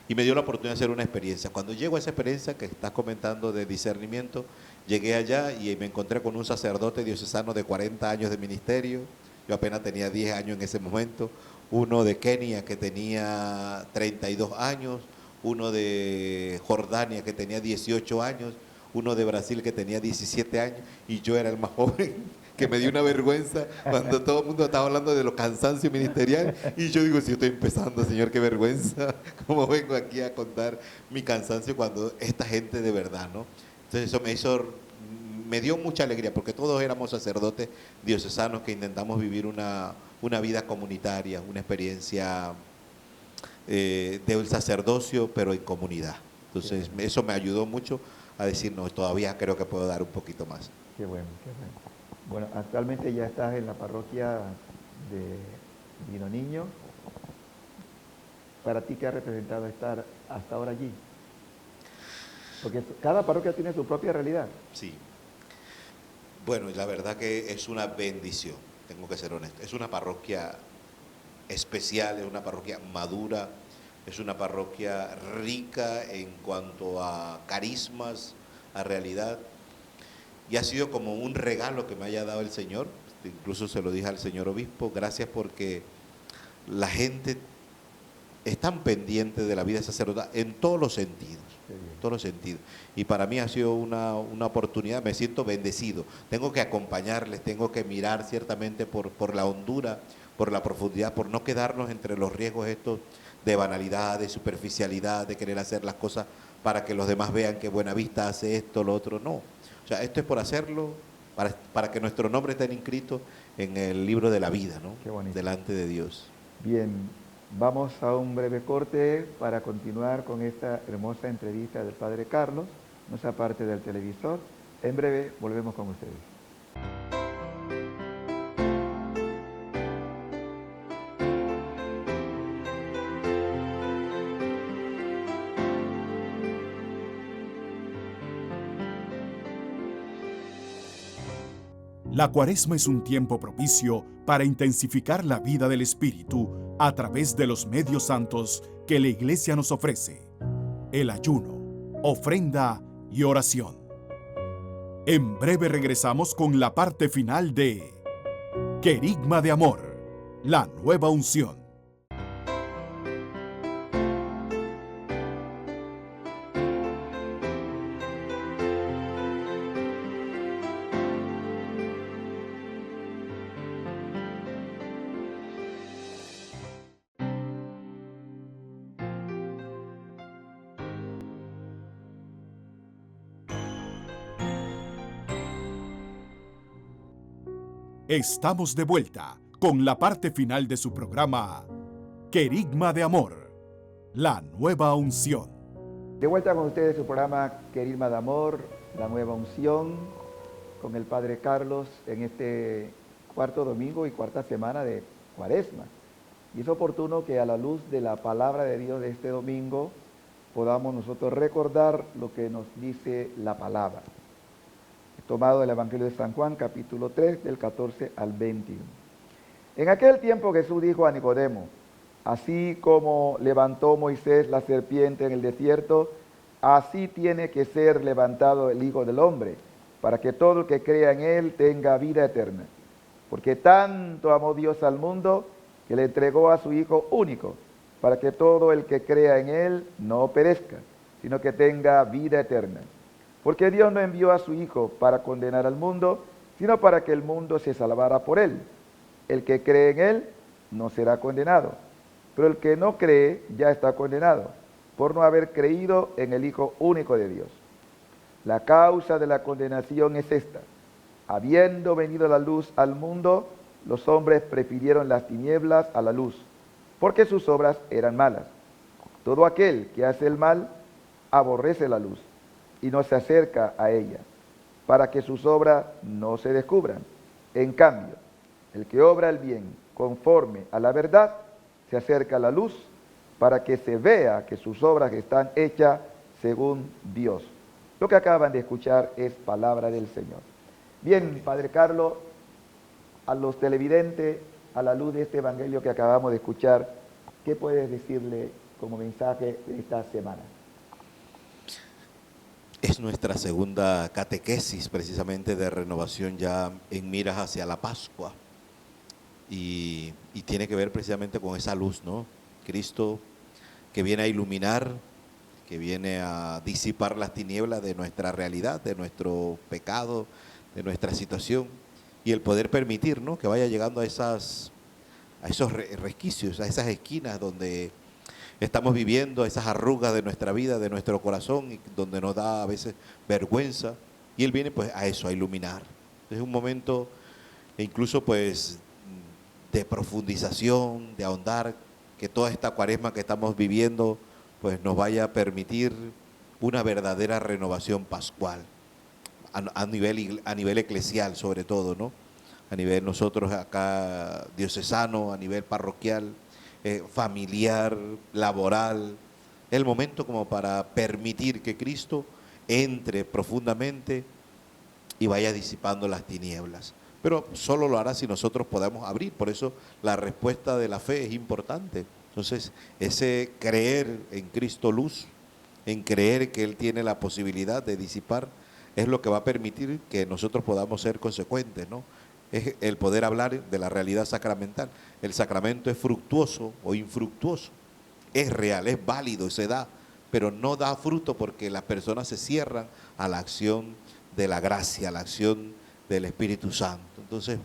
Y me dio la oportunidad de hacer una experiencia. Cuando llego a esa experiencia que estás comentando de discernimiento, llegué allá y me encontré con un sacerdote diocesano de 40 años de ministerio. Yo apenas tenía 10 años en ese momento. Uno de Kenia que tenía 32 años. Uno de Jordania que tenía 18 años. Uno de Brasil que tenía 17 años. Y yo era el más joven, que me dio una vergüenza cuando todo el mundo estaba hablando de los cansancios ministerial y yo digo, si yo estoy empezando, Señor, qué vergüenza, cómo vengo aquí a contar mi cansancio cuando esta gente de verdad, ¿no? Entonces eso me dio mucha alegría porque todos éramos sacerdotes diocesanos que intentamos vivir una vida comunitaria, una experiencia del sacerdocio, pero en comunidad. Entonces eso me ayudó mucho a decir, no, todavía creo que puedo dar un poquito más. Qué bueno, qué bueno. Bueno, actualmente ya estás en la parroquia de Vino Niño. para ti, ¿qué ha representado estar hasta ahora allí? Porque cada parroquia tiene su propia realidad. Sí. Bueno, la verdad que es una bendición, tengo que ser honesto. Es una parroquia especial, es una parroquia madura, es una parroquia rica en cuanto a carismas, a realidad. Y ha sido como un regalo que me haya dado el Señor. Incluso se lo dije al señor obispo, gracias porque la gente es tan pendiente de la vida sacerdotal en todos los sentidos. En todos los sentidos. Y para mí ha sido una oportunidad, me siento bendecido. Tengo que acompañarles, tengo que mirar ciertamente por la hondura, por la profundidad, por no quedarnos entre los riesgos estos de banalidad, de superficialidad, de querer hacer las cosas para que los demás vean que Buenavista hace esto, lo otro. No. O sea, esto es por hacerlo, para que nuestro nombre esté inscrito en el libro de la vida, ¿no? Qué bonito. Delante de Dios. Bien, vamos a un breve corte para continuar con esta hermosa entrevista del Padre Carlos. No se aparte del televisor. En breve volvemos con ustedes. La Cuaresma es un tiempo propicio para intensificar la vida del Espíritu a través de los medios santos que la Iglesia nos ofrece: el ayuno, ofrenda y oración. En breve regresamos con la parte final de Querigma de Amor, la nueva unción. Estamos de vuelta con la parte final de su programa Querigma de Amor, la nueva unción. De vuelta con ustedes su programa Querigma de Amor, la nueva unción, con el Padre Carlos en este cuarto domingo y cuarta semana de Cuaresma. Y es oportuno que a la luz de la palabra de Dios de este domingo podamos nosotros recordar lo que nos dice la palabra. Tomado del Evangelio de San Juan, capítulo 3, del 14 al 21. En aquel tiempo Jesús dijo a Nicodemo: así como levantó Moisés la serpiente en el desierto, así tiene que ser levantado el Hijo del Hombre, para que todo el que crea en él tenga vida eterna. Porque tanto amó Dios al mundo, que le entregó a su Hijo único, para que todo el que crea en él no perezca, sino que tenga vida eterna. Porque Dios no envió a su Hijo para condenar al mundo, sino para que el mundo se salvara por él. El que cree en él no será condenado, pero el que no cree ya está condenado, por no haber creído en el Hijo único de Dios. La causa de la condenación es esta: habiendo venido la luz al mundo, los hombres prefirieron las tinieblas a la luz, porque sus obras eran malas. Todo aquel que hace el mal aborrece la luz y no se acerca a ella, para que sus obras no se descubran. En cambio, el que obra el bien conforme a la verdad, se acerca a la luz, para que se vea que sus obras están hechas según Dios. Lo que acaban de escuchar es palabra del Señor. Bien, Padre Carlos, a los televidentes, a la luz de este evangelio que acabamos de escuchar, ¿qué puedes decirle como mensaje de esta semana? Es nuestra segunda catequesis precisamente de renovación ya en miras hacia la Pascua y tiene que ver precisamente con esa luz, ¿no? Cristo que viene a iluminar, que viene a disipar las tinieblas de nuestra realidad, de nuestro pecado, de nuestra situación, y el poder permitir, ¿no?, que vaya llegando a esos resquicios, a esas esquinas donde estamos viviendo, esas arrugas de nuestra vida, de nuestro corazón, y donde nos da a veces vergüenza, y Él viene pues a eso, a iluminar. Es un momento incluso pues de profundización, de ahondar, que toda esta Cuaresma que estamos viviendo pues nos vaya a permitir una verdadera renovación pascual, a nivel eclesial sobre todo, ¿no? A nivel nosotros acá diocesano, a nivel parroquial, familiar, laboral. El momento como para permitir que Cristo entre profundamente y vaya disipando las tinieblas. Pero solo lo hará si nosotros podamos abrir. Por eso la respuesta de la fe es importante. Entonces, ese creer en Cristo luz, en creer que Él tiene la posibilidad de disipar, es lo que va a permitir que nosotros podamos ser consecuentes, ¿no? Es el poder hablar de la realidad sacramental. El sacramento es fructuoso o infructuoso. Es real, es válido, se da, pero no da fruto porque las personas se cierran a la acción de la gracia, a la acción del Espíritu Santo. Entonces,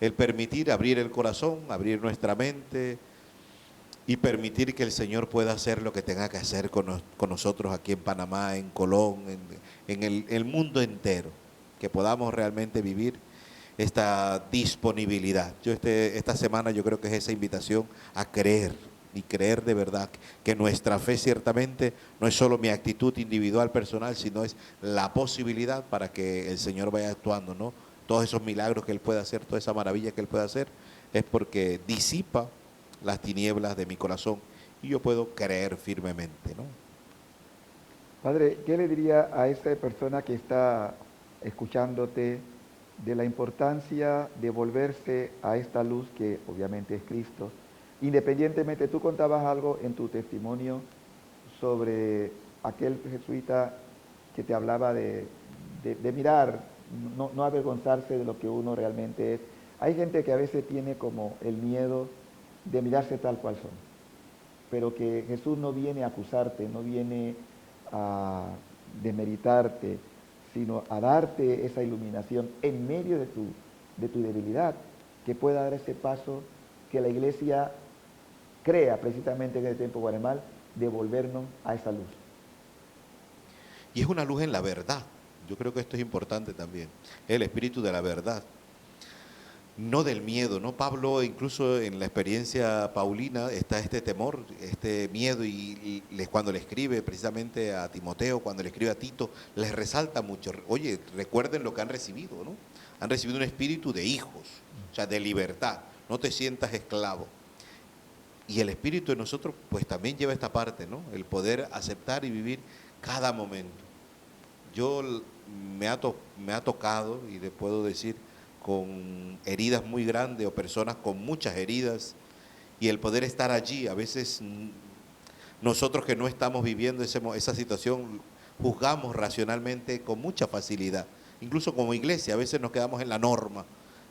el permitir abrir el corazón, abrir nuestra mente y permitir que el Señor pueda hacer lo que tenga que hacer con nosotros aquí en Panamá, en Colón, en el mundo entero, que podamos realmente vivir esta disponibilidad. Esta semana yo creo que es esa invitación a creer, y creer de verdad que nuestra fe ciertamente no es solo mi actitud individual, personal, sino es la posibilidad para que el Señor vaya actuando, ¿no? Todos esos milagros que Él puede hacer, toda esa maravilla que Él puede hacer, es porque disipa las tinieblas de mi corazón y yo puedo creer firmemente, ¿no? Padre, ¿qué le diría a esa persona que está escuchándote de la importancia de volverse a esta luz que obviamente es Cristo? Independientemente, tú contabas algo en tu testimonio sobre aquel jesuita que te hablaba de mirar, no avergonzarse de lo que uno realmente es. Hay gente que a veces tiene como el miedo de mirarse tal cual son, pero que Jesús no viene a acusarte, no viene a demeritarte, sino a darte esa iluminación en medio de tu debilidad, que pueda dar ese paso que la Iglesia crea precisamente en el tiempo Guaremal, de volvernos a esa luz. Y es una luz en la verdad. Yo creo que esto es importante también. El espíritu de la verdad. No del miedo, ¿no? Pablo, incluso en la experiencia paulina, está este temor, este miedo, y cuando le escribe precisamente a Timoteo, cuando le escribe a Tito, les resalta mucho. Oye, recuerden lo que han recibido, ¿no? Han recibido un espíritu de hijos, o sea, de libertad. No te sientas esclavo. Y el espíritu de nosotros, pues también lleva esta parte, ¿no? El poder aceptar y vivir cada momento. Yo me ha tocado, y le puedo decir, con heridas muy grandes o personas con muchas heridas, y el poder estar allí, a veces nosotros que no estamos viviendo esa situación, juzgamos racionalmente con mucha facilidad, incluso como iglesia, a veces nos quedamos en la norma,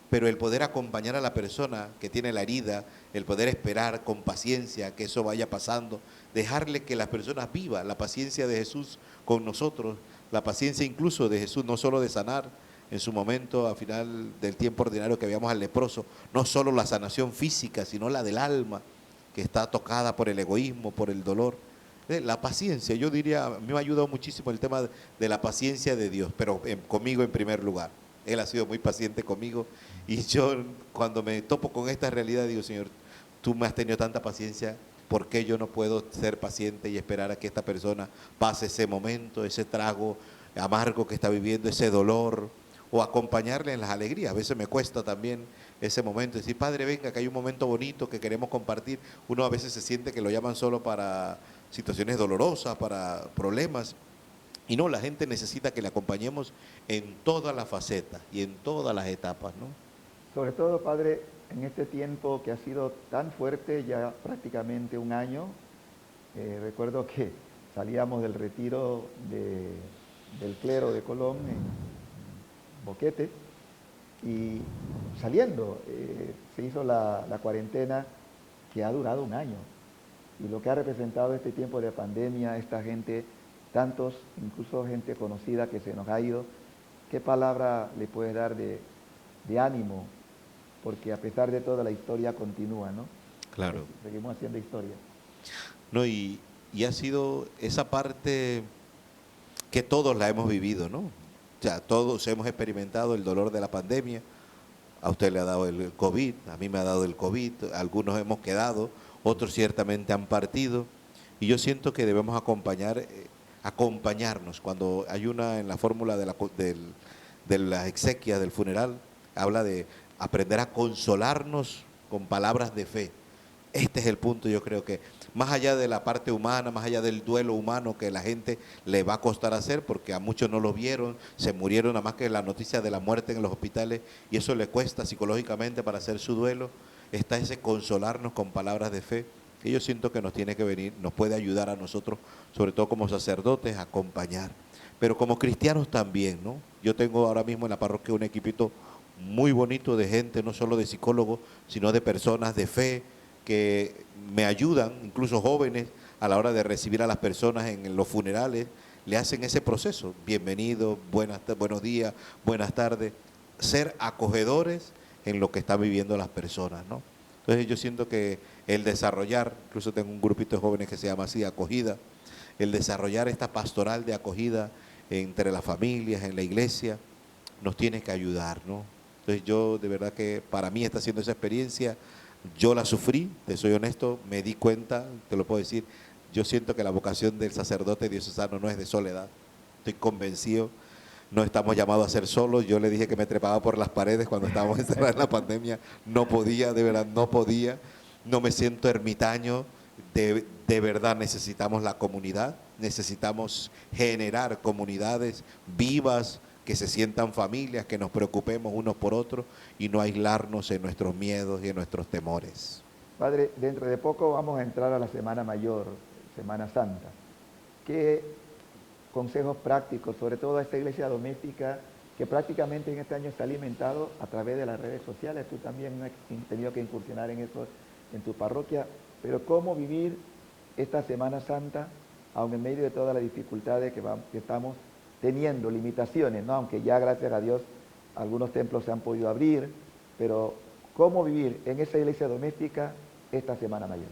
pero el poder acompañar a la persona que tiene la herida, el poder esperar con paciencia que eso vaya pasando, dejarle que las personas vivan la paciencia de Jesús con nosotros, la paciencia incluso de Jesús, no solo de sanar en su momento, al final del tiempo ordinario que veíamos al leproso, no solo la sanación física, sino la del alma, que está tocada por el egoísmo, por el dolor. La paciencia, yo diría, a mí me ha ayudado muchísimo el tema de la paciencia de Dios, pero conmigo en primer lugar. Él ha sido muy paciente conmigo, y yo cuando me topo con esta realidad digo, Señor, tú me has tenido tanta paciencia, ¿por qué yo no puedo ser paciente y esperar a que esta persona pase ese momento, ese trago amargo que está viviendo, ese dolor, o acompañarle en las alegrías? A veces me cuesta también ese momento, decir, Padre, venga, que hay un momento bonito que queremos compartir. Uno a veces se siente que lo llaman solo para situaciones dolorosas, para problemas, y no, la gente necesita que le acompañemos en todas las facetas y en todas las etapas, ¿no? Sobre todo, Padre, en este tiempo que ha sido tan fuerte, ya prácticamente un año, recuerdo que salíamos del retiro del clero de Colón en Boquete, y saliendo se hizo la cuarentena que ha durado un año, y lo que ha representado este tiempo de pandemia, esta gente, tantos, incluso gente conocida que se nos ha ido, ¿qué palabra le puedes dar de ánimo? Porque a pesar de todo la historia continúa, ¿no? Claro. Seguimos haciendo historia. No, y ha sido esa parte que todos la hemos vivido, ¿no? O sea, todos hemos experimentado el dolor de la pandemia. A usted le ha dado el COVID, a mí me ha dado el COVID, algunos hemos quedado, otros ciertamente han partido. Y yo siento que debemos acompañarnos. Cuando hay una en la fórmula de las exequias del funeral, habla de aprender a consolarnos con palabras de fe. Este es el punto, yo creo que más allá de la parte humana, más allá del duelo humano que la gente le va a costar hacer, porque a muchos no lo vieron, se murieron nada más que la noticia de la muerte en los hospitales, y eso le cuesta psicológicamente para hacer su duelo, está ese consolarnos con palabras de fe, que yo siento que nos tiene que venir, nos puede ayudar a nosotros, sobre todo como sacerdotes, a acompañar, pero como cristianos también, ¿no? Yo tengo ahora mismo en la parroquia un equipito muy bonito de gente, no solo de psicólogos, sino de personas de fe, que me ayudan, incluso jóvenes, a la hora de recibir a las personas en los funerales, le hacen ese proceso, bienvenido, buenos días, buenas tardes, ser acogedores en lo que están viviendo las personas, ¿no? Entonces yo siento que el desarrollar, incluso tengo un grupito de jóvenes que se llama así, acogida, el desarrollar esta pastoral de acogida entre las familias, en la iglesia, nos tiene que ayudar, ¿no? Entonces yo de verdad que para mí está siendo esa experiencia. Yo la sufrí, te soy honesto, me di cuenta, te lo puedo decir, yo siento que la vocación del sacerdote diocesano no es de soledad, estoy convencido, no estamos llamados a ser solos, yo le dije que me trepaba por las paredes cuando estábamos encerrados en la pandemia, no podía, de verdad no podía, no me siento ermitaño, de verdad necesitamos la comunidad, necesitamos generar comunidades vivas, que se sientan familias, que nos preocupemos unos por otros y no aislarnos en nuestros miedos y en nuestros temores. Padre, dentro de poco vamos a entrar a la Semana Mayor, Semana Santa. ¿Qué consejos prácticos, sobre todo a esta iglesia doméstica, que prácticamente en este año está alimentado a través de las redes sociales? Tú también has tenido que incursionar en eso en tu parroquia, pero ¿cómo vivir esta Semana Santa, aun en medio de todas las dificultades que estamos teniendo, limitaciones, ¿no? Aunque ya gracias a Dios algunos templos se han podido abrir, pero ¿cómo vivir en esa iglesia doméstica esta Semana Mayor?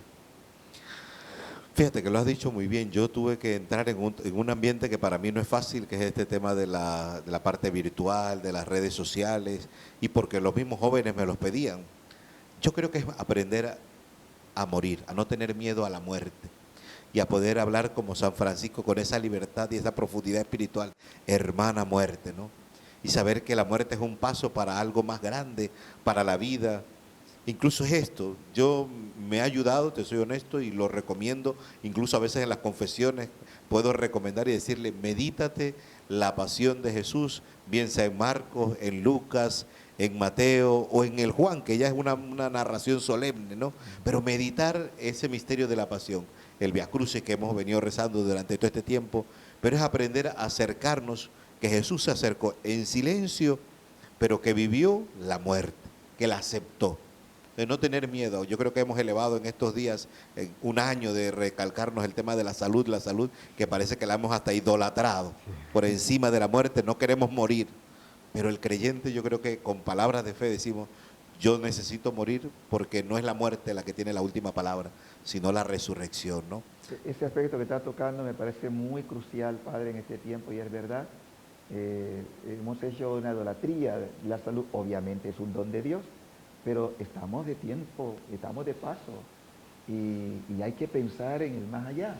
Fíjate que lo has dicho muy bien, yo tuve que entrar en un ambiente que para mí no es fácil, que es este tema de la parte virtual, de las redes sociales, y porque los mismos jóvenes me los pedían. Yo creo que es aprender a morir, a no tener miedo a la muerte, y a poder hablar como San Francisco con esa libertad y esa profundidad espiritual, hermana muerte, ¿no? Y saber que la muerte es un paso para algo más grande, para la vida. Incluso es esto, yo me ha ayudado, te soy honesto, y lo recomiendo, incluso a veces en las confesiones puedo recomendar y decirle, medítate la pasión de Jesús, bien sea en Marcos, en Lucas, en Mateo o en el Juan, que ya es una narración solemne, ¿no? Pero meditar ese misterio de la pasión, el Vía Crucis que hemos venido rezando durante todo este tiempo, pero es aprender a acercarnos, que Jesús se acercó en silencio, pero que vivió la muerte, que la aceptó. De no tener miedo. Yo creo que hemos elevado en estos días, en un año de recalcarnos el tema de la salud, que parece que la hemos hasta idolatrado. Por encima de la muerte no queremos morir. Pero el creyente, yo creo que con palabras de fe decimos, yo necesito morir porque no es la muerte la que tiene la última palabra, sino la resurrección, ¿no? Ese aspecto que estás tocando me parece muy crucial, Padre, en este tiempo, y es verdad. Hemos hecho una idolatría. La salud obviamente es un don de Dios, pero estamos de tiempo, estamos de paso, y hay que pensar en el más allá,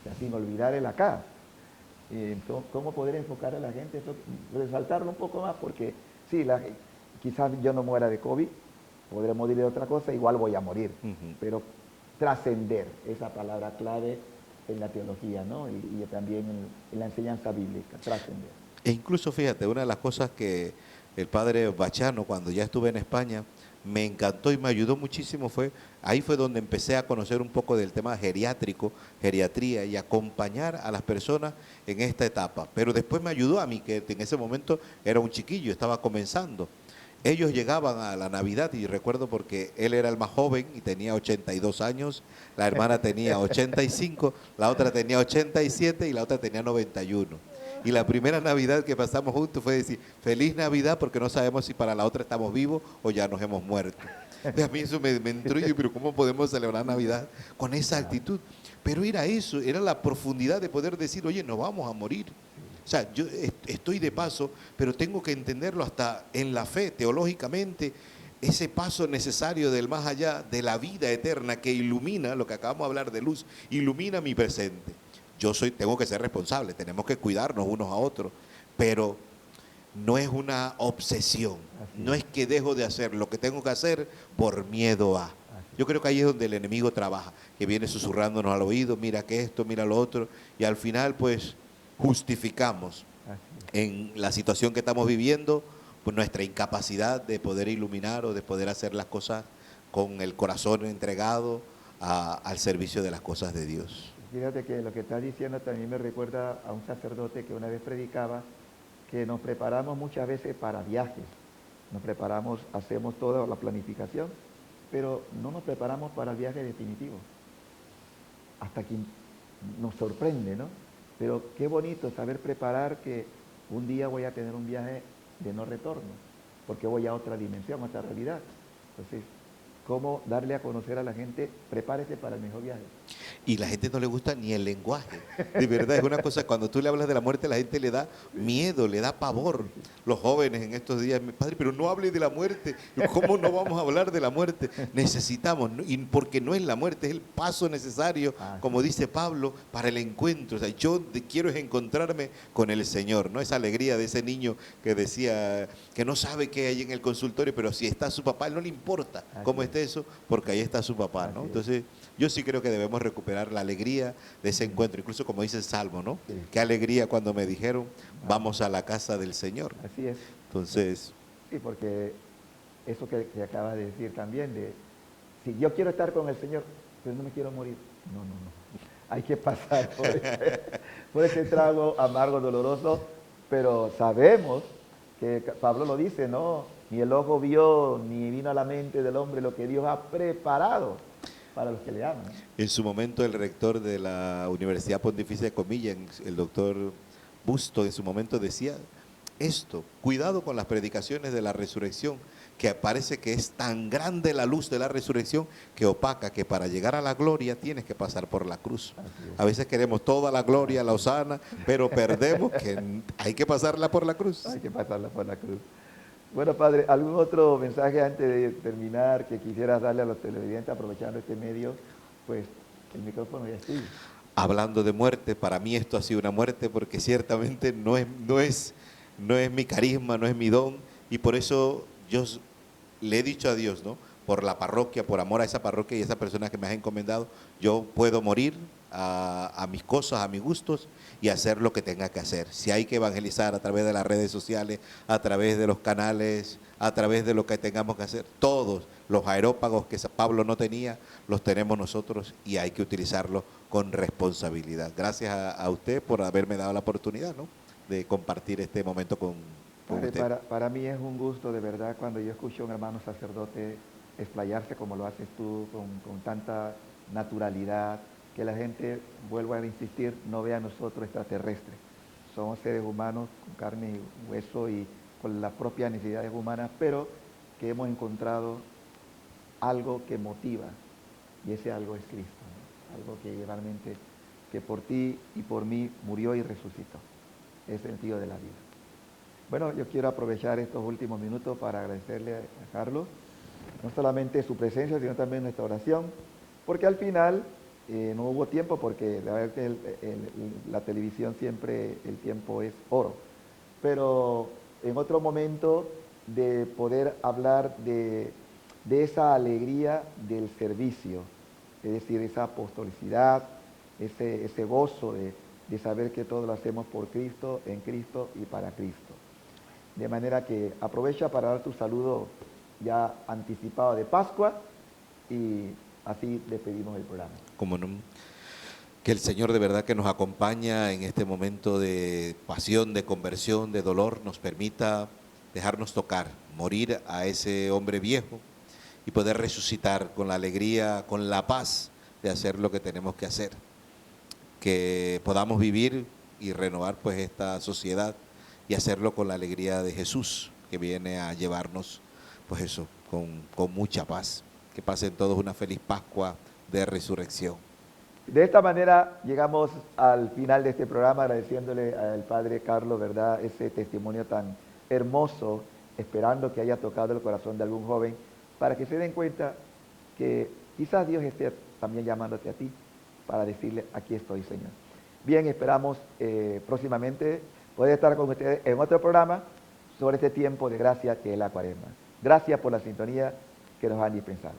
o sea, sin olvidar el acá. Entonces, ¿cómo poder enfocar a la gente? Eso, resaltarlo un poco más, porque sí, quizás yo no muera de COVID, podré morir de otra cosa, igual voy a morir, pero trascender, esa palabra clave en la teología, ¿no? Y también en la enseñanza bíblica, trascender. E incluso, fíjate, una de las cosas que el padre Bachano, cuando ya estuve en España, me encantó y me ayudó muchísimo, ahí fue donde empecé a conocer un poco del tema geriátrico, geriatría, y acompañar a las personas en esta etapa. Pero después me ayudó a mí, que en ese momento era un chiquillo, estaba comenzando. Ellos llegaban a la Navidad, y recuerdo porque él era el más joven y tenía 82 años, la hermana tenía 85, la otra tenía 87 y la otra tenía 91. Y la primera Navidad que pasamos juntos fue decir, feliz Navidad, porque no sabemos si para la otra estamos vivos o ya nos hemos muerto. A mí eso me entró y dije, pero ¿cómo podemos celebrar Navidad con esa actitud? Pero era eso, era la profundidad de poder decir, oye, nos vamos a morir. O sea, yo estoy de paso, pero tengo que entenderlo hasta en la fe, teológicamente, ese paso necesario del más allá, de la vida eterna que ilumina, lo que acabamos de hablar de luz, ilumina mi presente. Tengo que ser responsable, tenemos que cuidarnos unos a otros, pero no es una obsesión, no es que dejo de hacer lo que tengo que hacer por miedo a. Yo creo que ahí es donde el enemigo trabaja, que viene susurrándonos al oído, mira que esto, mira lo otro, y al final pues justificamos en la situación que estamos viviendo pues nuestra incapacidad de poder iluminar o de poder hacer las cosas con el corazón entregado al servicio de las cosas de Dios. Fíjate que lo que estás diciendo también me recuerda a un sacerdote que una vez predicaba que nos preparamos muchas veces para viajes, nos preparamos, hacemos toda la planificación, pero no nos preparamos para el viaje definitivo, hasta que nos sorprende, ¿no? Pero qué bonito saber preparar que un día voy a tener un viaje de no retorno, porque voy a otra dimensión, a otra realidad. Entonces, ¿cómo darle a conocer a la gente? Prepárese para el mejor viaje. Y la gente no le gusta ni el lenguaje. De verdad, es una cosa, cuando tú le hablas de la muerte, la gente le da miedo, le da pavor. Los jóvenes en estos días, padre, pero no hable de la muerte. ¿Cómo no vamos a hablar de la muerte? Necesitamos, y porque no es la muerte, es el paso necesario, como dice Pablo, para el encuentro. O sea, yo quiero es encontrarme con el Señor, ¿no? Esa alegría de ese niño que decía que no sabe qué hay en el consultorio, pero si está su papá, no le importa cómo esté eso, porque ahí está su papá, ¿no? Entonces, yo sí creo que debemos recuperar la alegría de ese encuentro, incluso como dice el Salmo, ¿no? Sí. Qué alegría cuando me dijeron, vamos a la casa del Señor. Así es. Entonces... Sí, porque eso que acabas de decir también, de si yo quiero estar con el Señor, pero no me quiero morir. No. Hay que pasar por ese trago amargo, doloroso, pero sabemos que Pablo lo dice, ¿no? Ni el ojo vio, ni vino a la mente del hombre lo que Dios ha preparado para los que le aman. En su momento el rector de la Universidad Pontificia de Comillas, el doctor Busto, en su momento decía esto: cuidado con las predicaciones de la resurrección, que parece que es tan grande la luz de la resurrección que opaca, que para llegar a la gloria tienes que pasar por la cruz. A veces queremos toda la gloria, la hosana, pero perdemos que hay que pasarla por la cruz. Hay que pasarla por la cruz. Bueno, padre, ¿algún otro mensaje antes de terminar que quisieras darle a los televidentes aprovechando este medio? Pues el micrófono ya está. Hablando de muerte, para mí esto ha sido una muerte porque ciertamente no es mi carisma, no es mi don, y por eso yo le he dicho a Dios, ¿no? Por la parroquia, por amor a esa parroquia y a esa persona que me has encomendado, yo puedo morir a mis cosas, a mis gustos y hacer lo que tenga que hacer. Si hay que evangelizar a través de las redes sociales, a través de los canales, a través de lo que tengamos que hacer, todos los aerópagos que Pablo no tenía, los tenemos nosotros y hay que utilizarlos con responsabilidad. Gracias a usted por haberme dado la oportunidad, ¿no?, de compartir este momento con usted. Para mí es un gusto, de verdad, cuando yo escucho a un hermano sacerdote explayarse como lo haces tú, con tanta naturalidad, que la gente, vuelvo a insistir, no vea a nosotros extraterrestres. Somos seres humanos con carne y hueso y con las propias necesidades humanas, pero que hemos encontrado algo que motiva, y ese algo es Cristo, ¿no? Algo que realmente, que por ti y por mí murió y resucitó. Es el sentido de la vida. Bueno, yo quiero aprovechar estos últimos minutos para agradecerle a Carlos, no solamente su presencia, sino también nuestra oración, porque al final no hubo tiempo, porque la verdad que la televisión siempre el tiempo es oro, pero en otro momento de poder hablar de esa alegría del servicio, es decir, esa apostolicidad, ese gozo de saber que todo lo hacemos por Cristo, en Cristo y para Cristo. De manera que aprovecha para dar tu saludo ya anticipado de Pascua y así despedimos el programa. Como no, que el Señor de verdad que nos acompaña en este momento de pasión, de conversión, de dolor, nos permita dejarnos tocar, morir a ese hombre viejo y poder resucitar con la alegría, con la paz de hacer lo que tenemos que hacer. Que podamos vivir y renovar pues esta sociedad y hacerlo con la alegría de Jesús, que viene a llevarnos pues eso, con mucha paz. Que pasen todos una feliz Pascua de Resurrección. De esta manera llegamos al final de este programa, agradeciéndole al Padre Carlos, ¿verdad?, ese testimonio tan hermoso, esperando que haya tocado el corazón de algún joven, para que se den cuenta que quizás Dios esté también llamándote a ti, para decirle, aquí estoy, Señor. Bien, esperamos próximamente poder estar con ustedes en otro programa sobre este tiempo de gracia que es la Cuaresma. Gracias por la sintonía que nos han dispensado.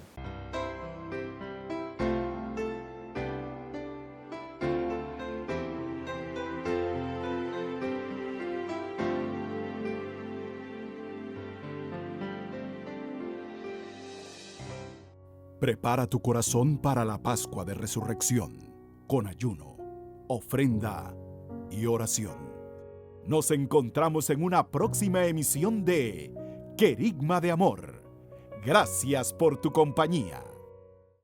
Prepara tu corazón para la Pascua de Resurrección, con ayuno, ofrenda y oración. Nos encontramos en una próxima emisión de Querigma de Amor. Gracias por tu compañía.